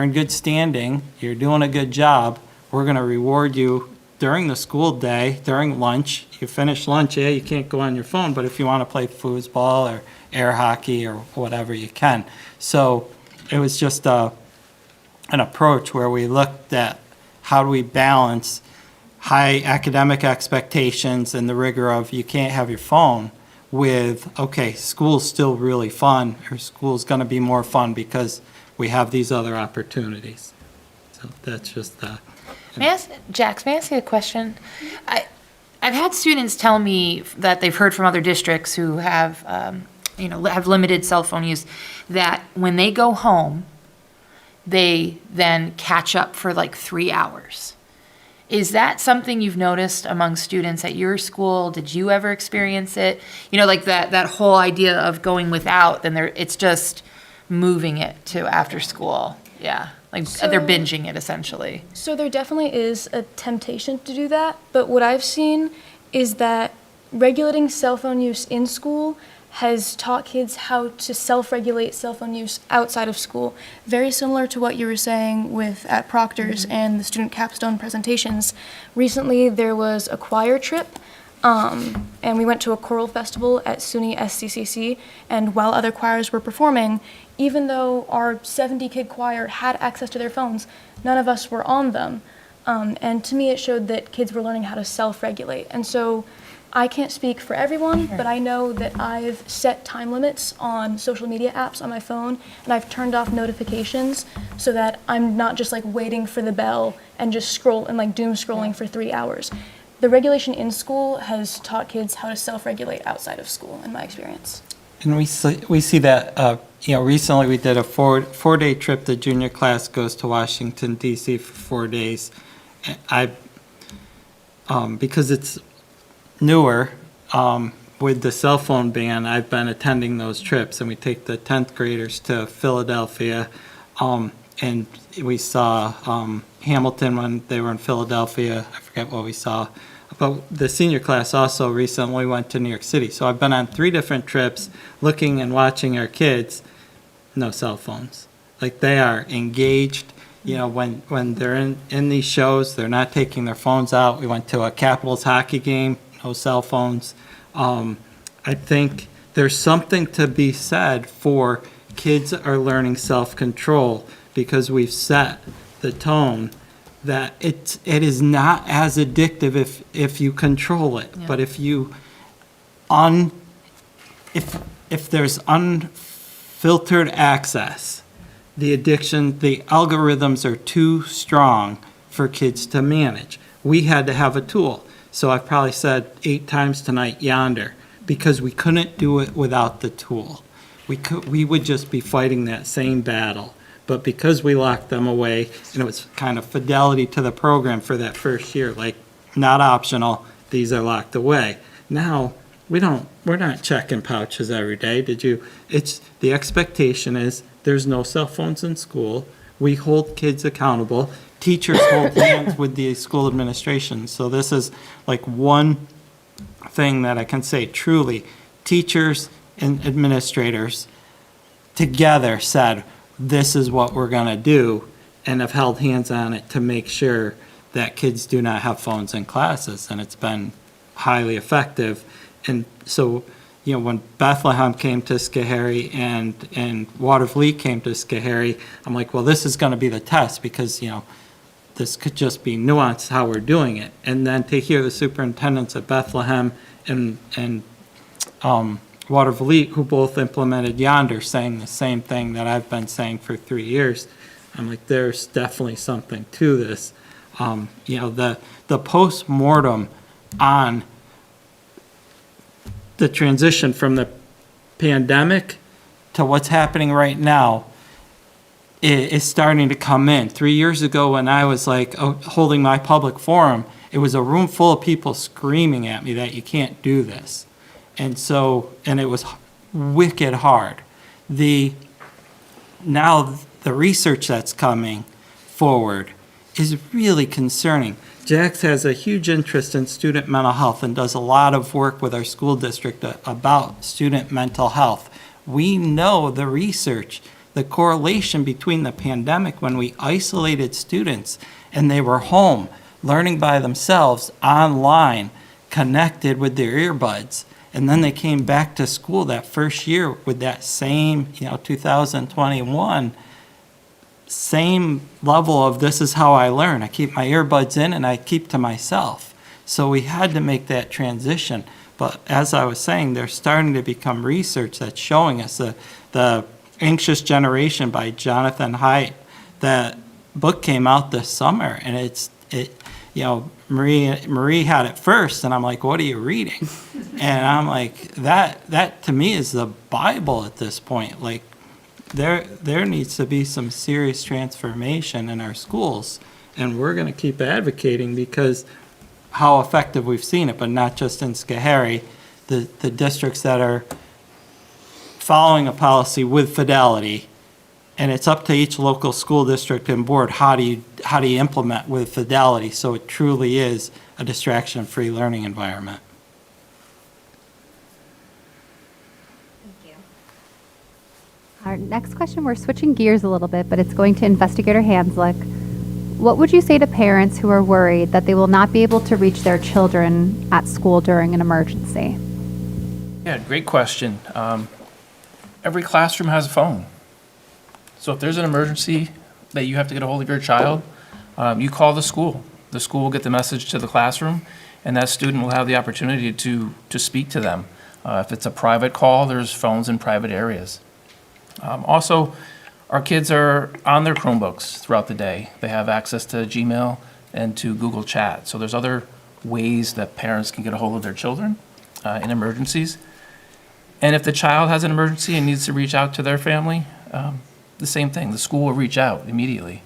in good standing, you're doing a good job, we're going to reward you during the school day, during lunch. You finish lunch, you can't go on your phone, but if you want to play foosball or air hockey or whatever, you can. So it was just an approach where we looked at how do we balance high academic expectations and the rigor of you can't have your phone with, okay, school's still really fun, or school's going to be more fun because we have these other opportunities. So that's just that. Jax, may I ask you a question? I've had students tell me that they've heard from other districts who have, have limited cell phone use, that when they go home, they then catch up for like 3 hours. Is that something you've noticed among students at your school? Did you ever experience it? Like that whole idea of going without, then it's just moving it to after school. Yeah. Like they're binging it essentially. So there definitely is a temptation to do that, but what I've seen is that regulating cell phone use in school has taught kids how to self-regulate cell phone use outside of school. Very similar to what you were saying at Proctor's and the student capstone presentations. Recently there was a choir trip, and we went to a choral festival at SUNY SCCC, and while other choirs were performing, even though our 70-kid choir had access to their phones, none of us were on them. And to me, it showed that kids were learning how to self-regulate. And so I can't speak for everyone, but I know that I've set time limits on social media apps on my phone, and I've turned off notifications so that I'm not just like waiting for the bell and just scroll and like doom scrolling for 3 hours. The regulation in school has taught kids how to self-regulate outside of school, in my experience. And we see that, recently we did a four-day trip. The junior class goes to Washington, D.C. for 4 days. Because it's newer, with the cell phone ban, I've been attending those trips, and we take the 10th graders to Philadelphia, and we saw Hamilton when they were in Philadelphia. I forget what we saw. But the senior class also recently went to New York City. So I've been on 3 different trips looking and watching our kids, no cell phones. Like they are engaged. When they're in these shows, they're not taking their phones out. We went to a Capitals hockey game, no cell phones. I think there's something to be said for kids are learning self-control because we've set the tone that it is not as addictive if you control it. Yeah. But if there's unfiltered access, the addiction, the algorithms are too strong for kids to manage. We had to have a tool. So I've probably said 8 times tonight, Yonder, because we couldn't do it without the tool. We would just be fighting that same battle. But because we locked them away, and it was kind of fidelity to the program for that first year, like, not optional, these are locked away. Now, we're not checking pouches every day. The expectation is there's no cell phones in school. We hold kids accountable. Teachers hold hands with the school administration. So this is like one thing that I can say truly, teachers and administrators together said, this is what we're gonna do, and have held hands on it to make sure that kids do not have phones in classes, and it's been highly effective. And so, when Bethlehem came to Schoharie and Watervliet came to Schoharie, I'm like, well, this is gonna be the test, because, this could just be nuanced how we're doing it. And then to hear the superintendents at Bethlehem and Watervliet, who both implemented Yonder, saying the same thing that I've been saying for 3 years, I'm like, there's definitely something to this. The post-mortem on the transition from the pandemic to what's happening right now is starting to come in. 3 years ago, when I was holding my public forum, it was a room full of people screaming at me that you can't do this. And it was wicked hard. Now the research that's coming forward is really concerning. Jax has a huge interest in student mental health and does a lot of work with our school district about student mental health. We know the research, the correlation between the pandemic, when we isolated students and they were home, learning by themselves, online, connected with their earbuds, and then they came back to school that first year with that same, 2021, same level of, this is how I learn. I keep my earbuds in and I keep to myself. So we had to make that transition. But as I was saying, there's starting to become research that's showing us the Anxious Generation by Jonathan Haidt. That book came out this summer, and Marie had it first, and I'm like, what are you reading? And I'm like, that to me is the Bible at this point. Like, there needs to be some serious transformation in our schools, and we're going to keep advocating, because how effective we've seen it, but not just in Schoharie, the districts that are following a policy with fidelity, and it's up to each local school district and board, how do you implement with fidelity so it truly is a distraction-free learning environment. Thank you. Our next question, we're switching gears a little bit, but it's going to Investigator Hanslick. What would you say to parents who are worried that they will not be able to reach their children at school during an emergency? Yeah, great question. Every classroom has a phone. So if there's an emergency that you have to get a hold of your child, you call the school. The school will get the message to the classroom, and that student will have the opportunity to speak to them. If it's a private call, there's phones in private areas. Also, our kids are on their Chromebooks throughout the day. They have access to Gmail and to Google Chat. So there's other ways that parents can get a hold of their children in emergencies. And if the child has an emergency and needs to reach out to their family, the same thing. The school will reach out immediately.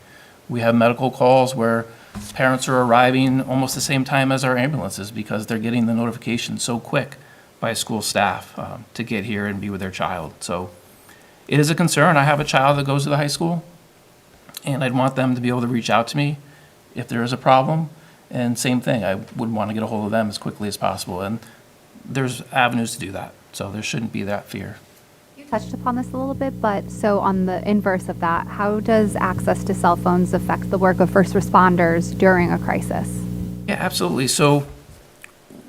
We have medical calls where parents are arriving almost the same time as our ambulances, because they're getting the notification so quick by school staff to get here and be with their child. So it is a concern. I have a child that goes to the high school, and I'd want them to be able to reach out to me if there is a problem. And same thing, I would want to get a hold of them as quickly as possible. And there's avenues to do that. So there shouldn't be that fear. You touched upon this a little bit, but so on the inverse of that, how does access to cell phones affect the work of first responders during a crisis? Yeah, absolutely. So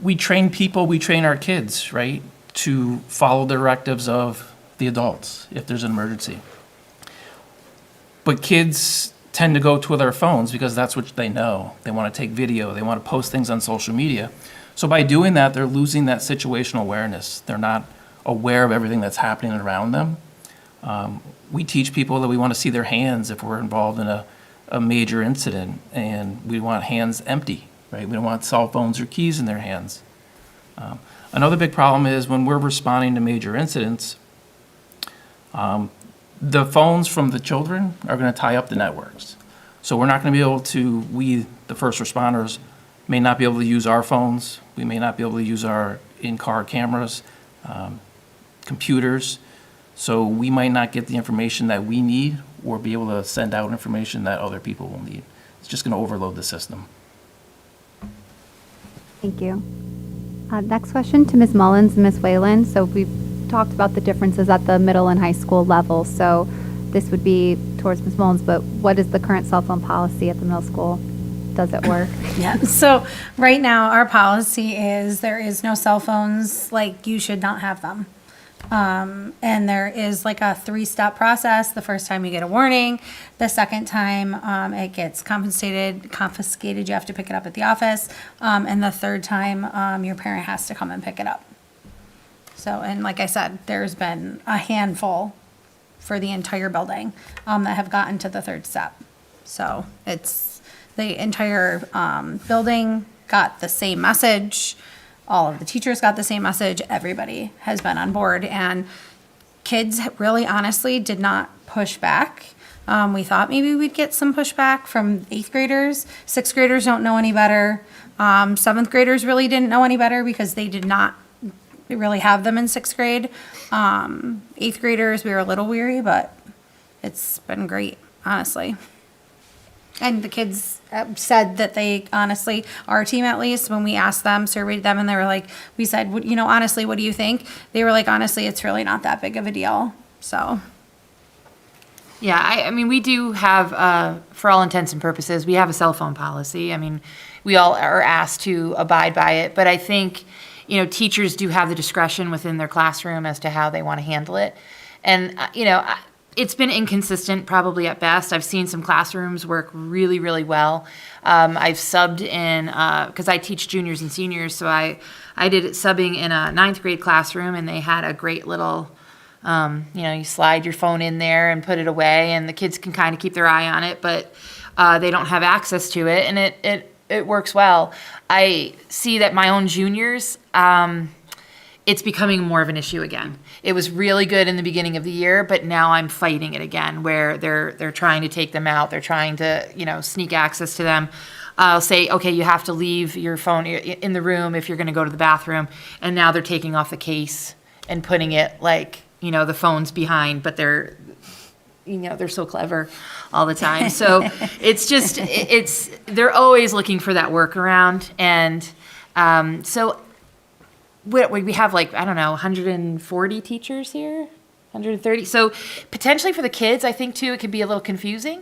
we train people, we train our kids, right, to follow the directives of the adults if there's an emergency. But kids tend to go to their phones because that's what they know. They want to take video, they want to post things on social media. So by doing that, they're losing that situational awareness. They're not aware of everything that's happening around them. We teach people that we want to see their hands if we're involved in a major incident, and we want hands empty, right? We don't want cell phones or keys in their hands. Another big problem is when we're responding to major incidents, the phones from the children are going to tie up the networks. So we're not going to be able to, we, the first responders, may not be able to use our phones. We may not be able to use our in-car cameras, computers. So we might not get the information that we need or be able to send out information that other people will need. It's just going to overload the system. Thank you. Next question to Ms. Mullins and Ms. Whalen. So we've talked about the differences at the middle and high school level. So this would be towards Ms. Mullins, but what is the current cell phone policy at the middle school? Does it work? Yeah. So right now, our policy is there is no cell phones, like you should not have them. And there is like a 3-step process. The first time you get a warning, the second time it gets confiscated, you have to pick it up at the office. And the third time your parent has to come and pick it up. So, and like I said, there's been a handful for the entire building that have gotten to the third step. So it's the entire building got the same message. All of the teachers got the same message. Everybody has been on board, and kids really honestly did not push back. We thought maybe we'd get some pushback from 8th graders. 6th graders don't know any better. 7th graders really didn't know any better because they did not really have them in 6th grade. 8th graders, we were a little weary, but it's been great, honestly. And the kids said that they honestly, our team at least, when we asked them, surveyed them, and they were like, we said, you know, honestly, what do you think? They were like, honestly, it's really not that big of a deal. So. Yeah, I mean, we do have, for all intents and purposes, we have a cell phone policy. I mean, we all are asked to abide by it, but I think, you know, teachers do have the discretion within their classroom as to how they want to handle it. And, you know, it's been inconsistent probably at best. I've seen some classrooms work really, really well. I've subbed in, because I teach juniors and seniors, so I did it subbing in a 9th grade classroom, and they had a great little, you know, you slide your phone in there and put it away, and the kids can kind of keep their eye on it, but they don't have access to it, and it works well. I see that my own juniors, it's becoming more of an issue again. It was really good in the beginning of the year, but now I'm fighting it again, where they're trying to take them out. They're trying to, you know, sneak access to them. I'll say, okay, you have to leave your phone in the room if you're going to go to the bathroom. And now they're taking off the case and putting it like, you know, the phone's behind, but they're, you know, they're so clever all the time. So it's just, they're always looking for that workaround. And so we have like, I don't know, 140 teachers here, 130. So potentially for the kids, I think too, it can be a little confusing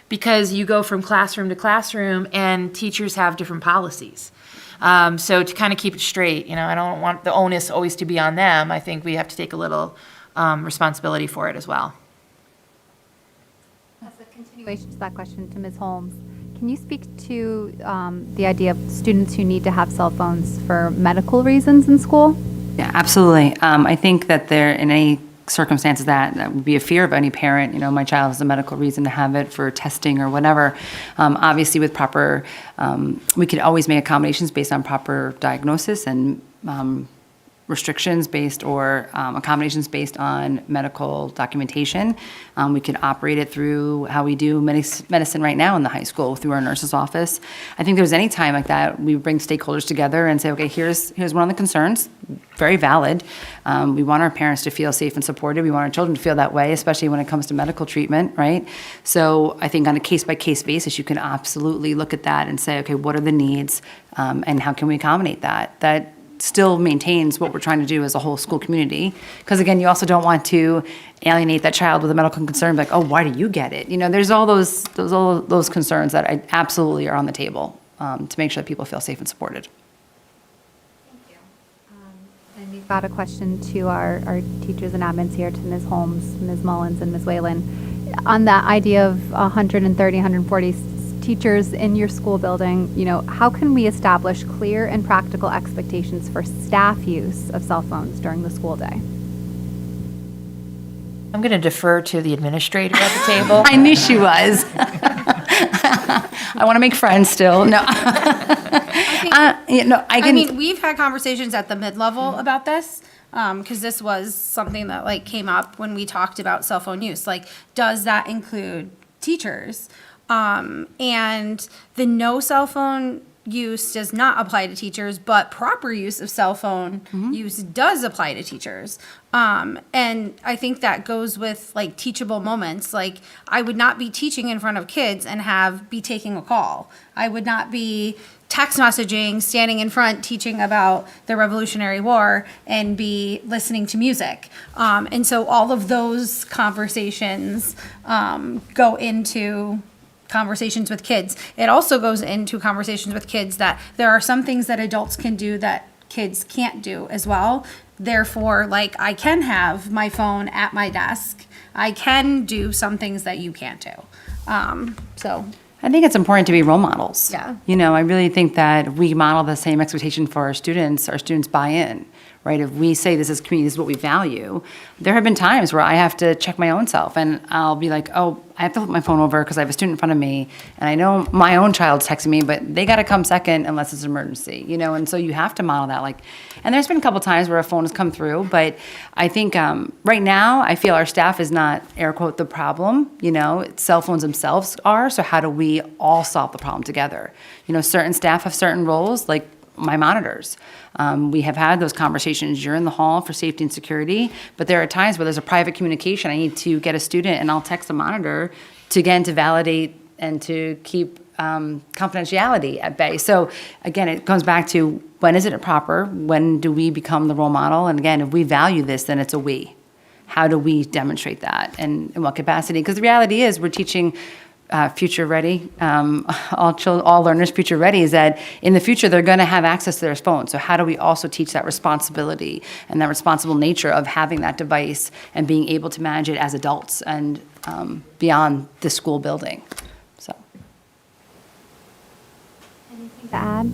because you go from classroom to classroom and teachers have different policies. So to kind of keep it straight, you know, I don't want the onus always to be on them. I think we have to take a little responsibility for it as well. As a continuation to that question to Ms. Holmes, can you speak to the idea of students who need to have cell phones for medical reasons in school? Yeah, absolutely. I think that there, in any circumstances that would be a fear of any parent, you know, my child has a medical reason to have it for testing or whatever. Obviously with proper, we could always make accommodations based on proper diagnosis and restrictions based or accommodations based on medical documentation. We could operate it through how we do medicine right now in the high school through our nurse's office. I think there's any time like that, we bring stakeholders together and say, okay, here's one of the concerns, very valid. We want our parents to feel safe and supported. We want our children to feel that way, especially when it comes to medical treatment, right? So I think on a case-by-case basis, you can absolutely look at that and say, okay, what are the needs and how can we accommodate that? That still maintains what we're trying to do as a whole school community. Because again, you also don't want to alienate that child with a medical concern, like, oh, why do you get it? You know, there's all those concerns that I absolutely are on the table to make sure that people feel safe and supported. Thank you. And we've got a question to our teachers and admins here, to Ms. Holmes, Ms. Mullins, and Ms. Whalen. On that idea of 130, 140 teachers in your school building, you know, how can we establish clear and practical expectations for staff use of cell phones during the school day? I'm going to defer to the administrator at the table. I knew she was. I want to make friends still. No. I mean, we've had conversations at the mid-level about this. because this was something that like came up when we talked about cell phone use. Like, does that include teachers? And the no cell phone use does not apply to teachers, but proper use of cell phone use does apply to teachers. And I think that goes with like teachable moments. Like, I would not be teaching in front of kids and be taking a call. I would not be text messaging, standing in front, teaching about the Revolutionary War and be listening to music. And so all of those conversations go into conversations with kids. It also goes into conversations with kids that there are some things that adults can do that kids can't do as well. Therefore, like, I can have my phone at my desk. I can do some things that you can't do. So I think it's important to be role models. Yeah. You know, I really think that if we model the same expectation for our students buy in, right? If we say this is community, this is what we value, there have been times where I have to check my own self and I'll be like, oh, I have to flip my phone over because I have a student in front of me and I know my own child's texting me, but they got to come second unless it's an emergency, you know? And so you have to model that. Like, and there's been a couple times where a phone has come through, but I think right now I feel our staff is not, air quote, the problem, you know, cell phones themselves are. So how do we all solve the problem together? You know, certain staff have certain roles, like my monitors. We have had those conversations. You're in the hall for safety and security, but there are times where there's a private communication. I need to get a student and I'll text the monitor to validate and to keep confidentiality at bay. So again, it comes back to when is it proper? When do we become the role model? And again, if we value this, then it's a we. How do we demonstrate that and in what capacity? Because the reality is we're teaching future ready, all learners future ready, is that in the future they're going to have access to their phone. So how do we also teach that responsibility and that responsible nature of having that device and being able to manage it as adults and beyond the school building? So, Anything to add?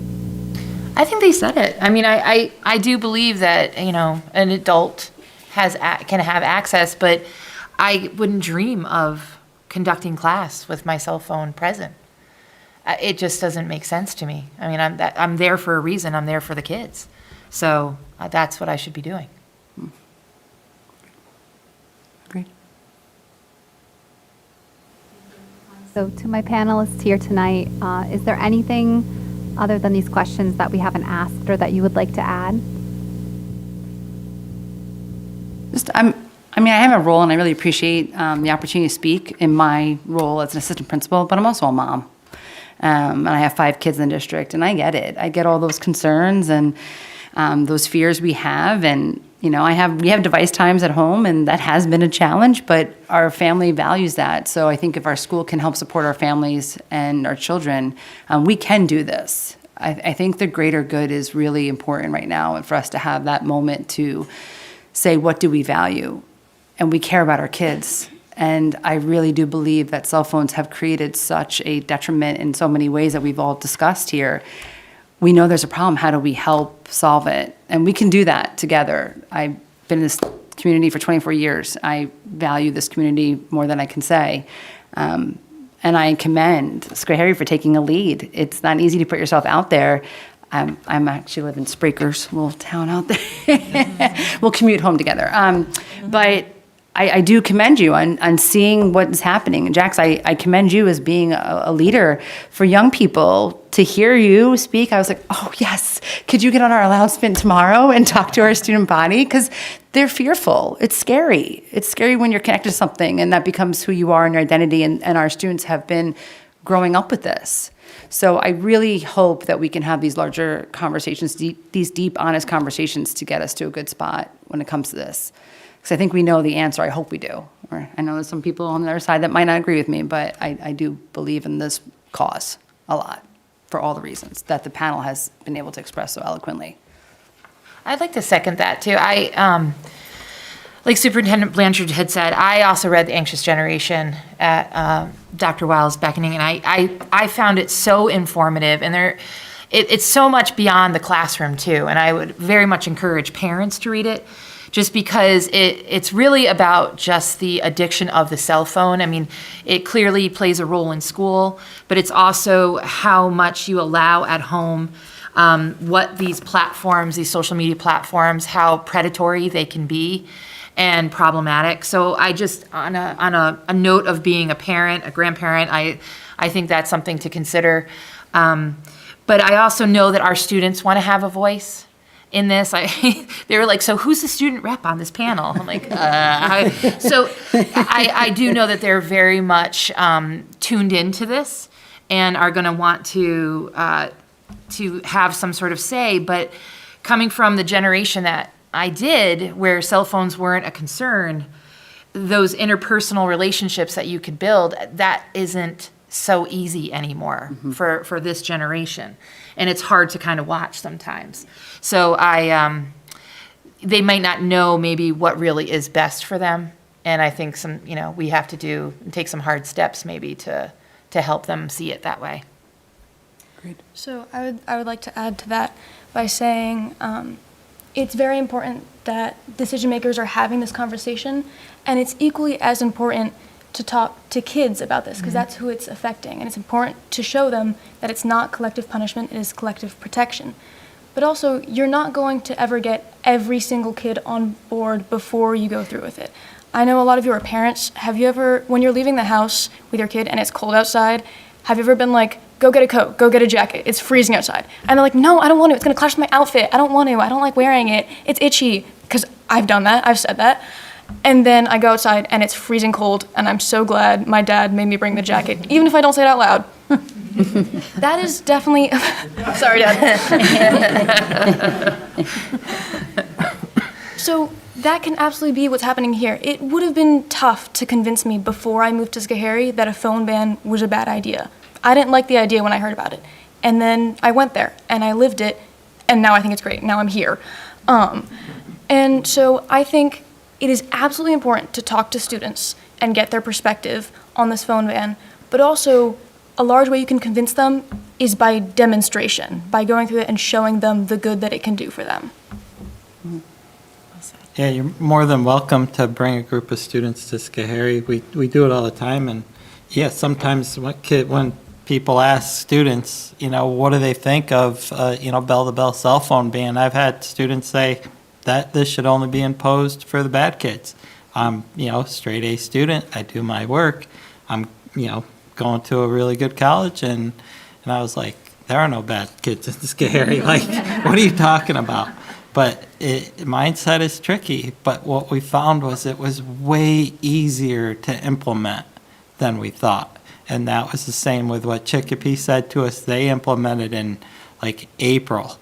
I think they said it. I mean, I do believe that, you know, an adult can have access, but I wouldn't dream of conducting class with my cell phone present. It just doesn't make sense to me. I mean, I'm there for a reason. I'm there for the kids. So that's what I should be doing. Agreed. So to my panelists here tonight, is there anything other than these questions that we haven't asked or that you would like to add? I have a role, and I really appreciate the opportunity to speak in my role as an assistant principal, but I'm also a mom. And I have 5 kids in the district, and I get it. I get all those concerns and those fears we have. And, you know, we have device times at home, and that has been a challenge, but our family values that. So I think if our school can help support our families and our children, we can do this. I think the greater good is really important right now, and for us to have that moment to say, what do we value? And we care about our kids. And I really do believe that cell phones have created such a detriment in so many ways that we've all discussed here. We know there's a problem. How do we help solve it? And we can do that together. I've been in this community for 24 years. I value this community more than I can say. And I commend Schoharie for taking a lead. It's not easy to put yourself out there. I'm actually live in Sprakers, little town out there. We'll commute home together. But I do commend you on seeing what's happening. And Jax, I commend you as being a leader for young people. To hear you speak, I was like, oh, yes. Could you get on our announcement tomorrow and talk to our student body? Because they're fearful. It's scary. It's scary when you're connected to something and that becomes who you are and your identity. And our students have been growing up with this. So I really hope that we can have these larger conversations, these deep, honest conversations to get us to a good spot when it comes to this. Because I think we know the answer. I hope we do. Or I know there's some people on the other side that might not agree with me, but I do believe in this cause a lot for all the reasons that the panel has been able to express so eloquently. I'd like to second that too. Like Superintendent Blanchard had said, I also read The Anxious Generation at Dr. Wiles' beckoning, and I found it so informative, and it's so much beyond the classroom too, and I would very much encourage parents to read it, just because it's really about just the addiction of the cell phone. I mean, it clearly plays a role in school, but it's also how much you allow at home. what these platforms, these social media platforms, how predatory they can be and problematic. So I just, on a note of being a parent, a grandparent, I think that's something to consider. But I also know that our students want to have a voice in this. They were like, so who's the student rep on this panel? I'm like, so I do know that they're very much tuned into this and are going to want to have some sort of say. But coming from the generation that I did, where cell phones weren't a concern, those interpersonal relationships that you could build, that isn't so easy anymore for this generation. And it's hard to kind of watch sometimes. So they might not know maybe what really is best for them. And I think we have to take some hard steps maybe to help them see it that way. So I would like to add to that by saying it's very important that decision makers are having this conversation, and it's equally as important to talk to kids about this, because that's who it's affecting, and it's important to show them that it's not collective punishment, it is collective protection. But also, you're not going to ever get every single kid on board before you go through with it. I know a lot of you are parents. Have you ever, when you're leaving the house with your kid and it's cold outside, have you ever been like, go get a coat, go get a jacket, it's freezing outside? And they're like, no, I don't want to, it's gonna clash with my outfit, I don't want to, I don't like wearing it, it's itchy. Because I've done that, I've said that. And then I go outside and it's freezing cold, and I'm so glad my dad made me bring the jacket, even if I don't say it out loud. That is definitely, sorry, Dad. So that can absolutely be what's happening here. It would have been tough to convince me before I moved to Schoharie that a phone ban was a bad idea. I didn't like the idea when I heard about it. And then I went there and I lived it, and now I think it's great. Now I'm here. And so I think it is absolutely important to talk to students and get their perspective on this phone ban, but also a large way you can convince them is by demonstration, by going through it and showing them the good that it can do for them. Yeah, you're more than welcome to bring a group of students to Schoharie. We do it all the time, and yeah, sometimes when people ask students, what do they think of, bell-to-bell cell phone ban? I've had students say that this should only be imposed for the bad kids. I'm, straight A student. I do my work. I'm, going to a really good college, and I was like, there are no bad kids in Schoharie. Like, what are you talking about? But mindset is tricky. But what we found was it was way easier to implement than we thought. And that was the same with what Chicopee said to us. They implemented in like April.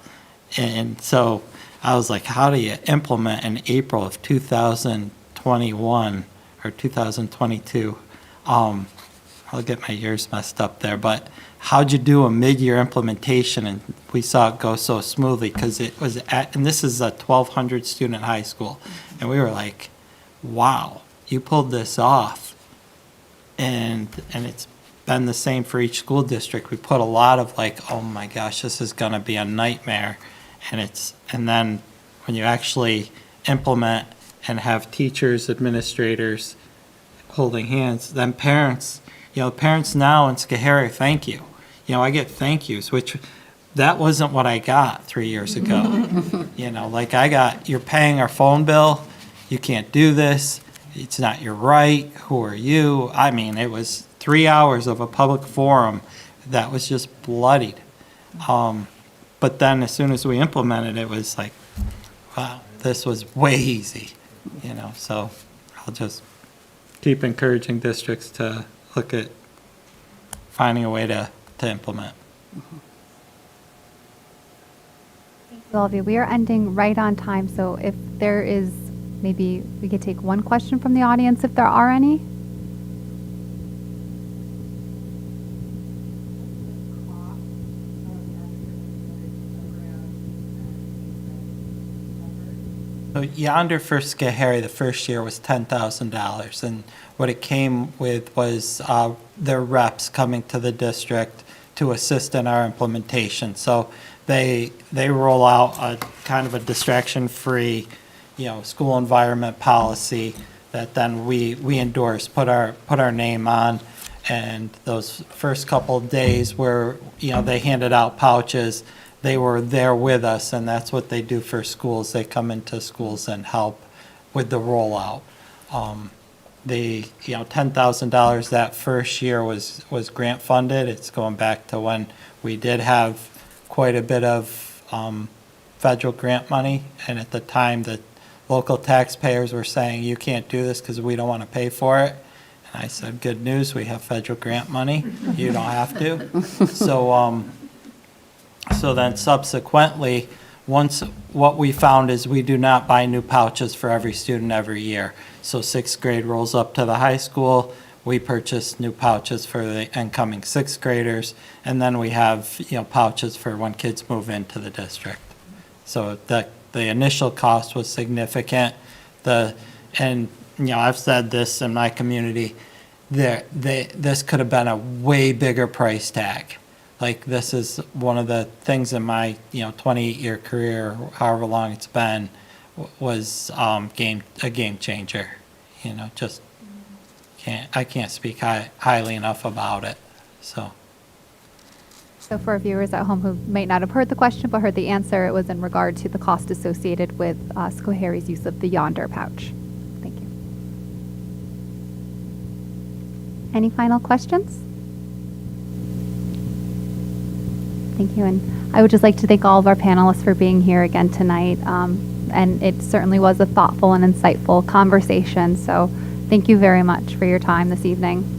And so I was like, how do you implement in April of 2021 or 2022? I'll get my years messed up there, but how'd you do a mid-year implementation? And we saw it go so smoothly because it was and this is a 1,200 student high school. And we were like, wow, you pulled this off. And it's been the same for each school district. We put a lot of like, oh my gosh, this is gonna be a nightmare. And then when you actually implement and have teachers, administrators holding hands, then parents, parents now in Schoharie, thank you. I get thank yous, which that wasn't what I got 3 years ago. Like I got, you're paying our phone bill, you can't do this, it's not your right, who are you? I mean, it was 3 hours of a public forum that was just bloodied. But then as soon as we implemented it, it was like, wow, this was way easy, so I'll just keep encouraging districts to look at finding a way to implement. Thank you, all of you. We are ending right on time, so if there is, maybe we could take one question from the audience if there are any. So Yonder for Schoharie, the first year was $10,000, and what it came with was their reps coming to the district to assist in our implementation. So they roll out a kind of a distraction-free, school environment policy that then we endorse, put our name on, and those first couple of days where they handed out pouches, they were there with us, and that's what they do for schools. They come into schools and help with the rollout. The, $10,000 that first year was grant funded. It's going back to when we did have quite a bit of federal grant money, and at the time the local taxpayers were saying, you can't do this because we don't want to pay for it. And I said, good news, we have federal grant money. You don't have to. So then subsequently, once, what we found is we do not buy new pouches for every student every year. So sixth grade rolls up to the high school, we purchase new pouches for the incoming sixth graders, and then we have, pouches for when kids move into the district. So the initial cost was significant. I've said this in my community, this could have been a way bigger price tag. Like, this is one of the things in my, 28-year career, however long it's been, was a game changer. Just I can't speak highly enough about it. So So for viewers at home who might not have heard the question but heard the answer, it was in regard to the cost associated with Schohary's use of the Yonder pouch. Thank you. Any final questions? Thank you. And I would just like to thank all of our panelists for being here again tonight. And it certainly was a thoughtful and insightful conversation. So thank you very much for your time this evening.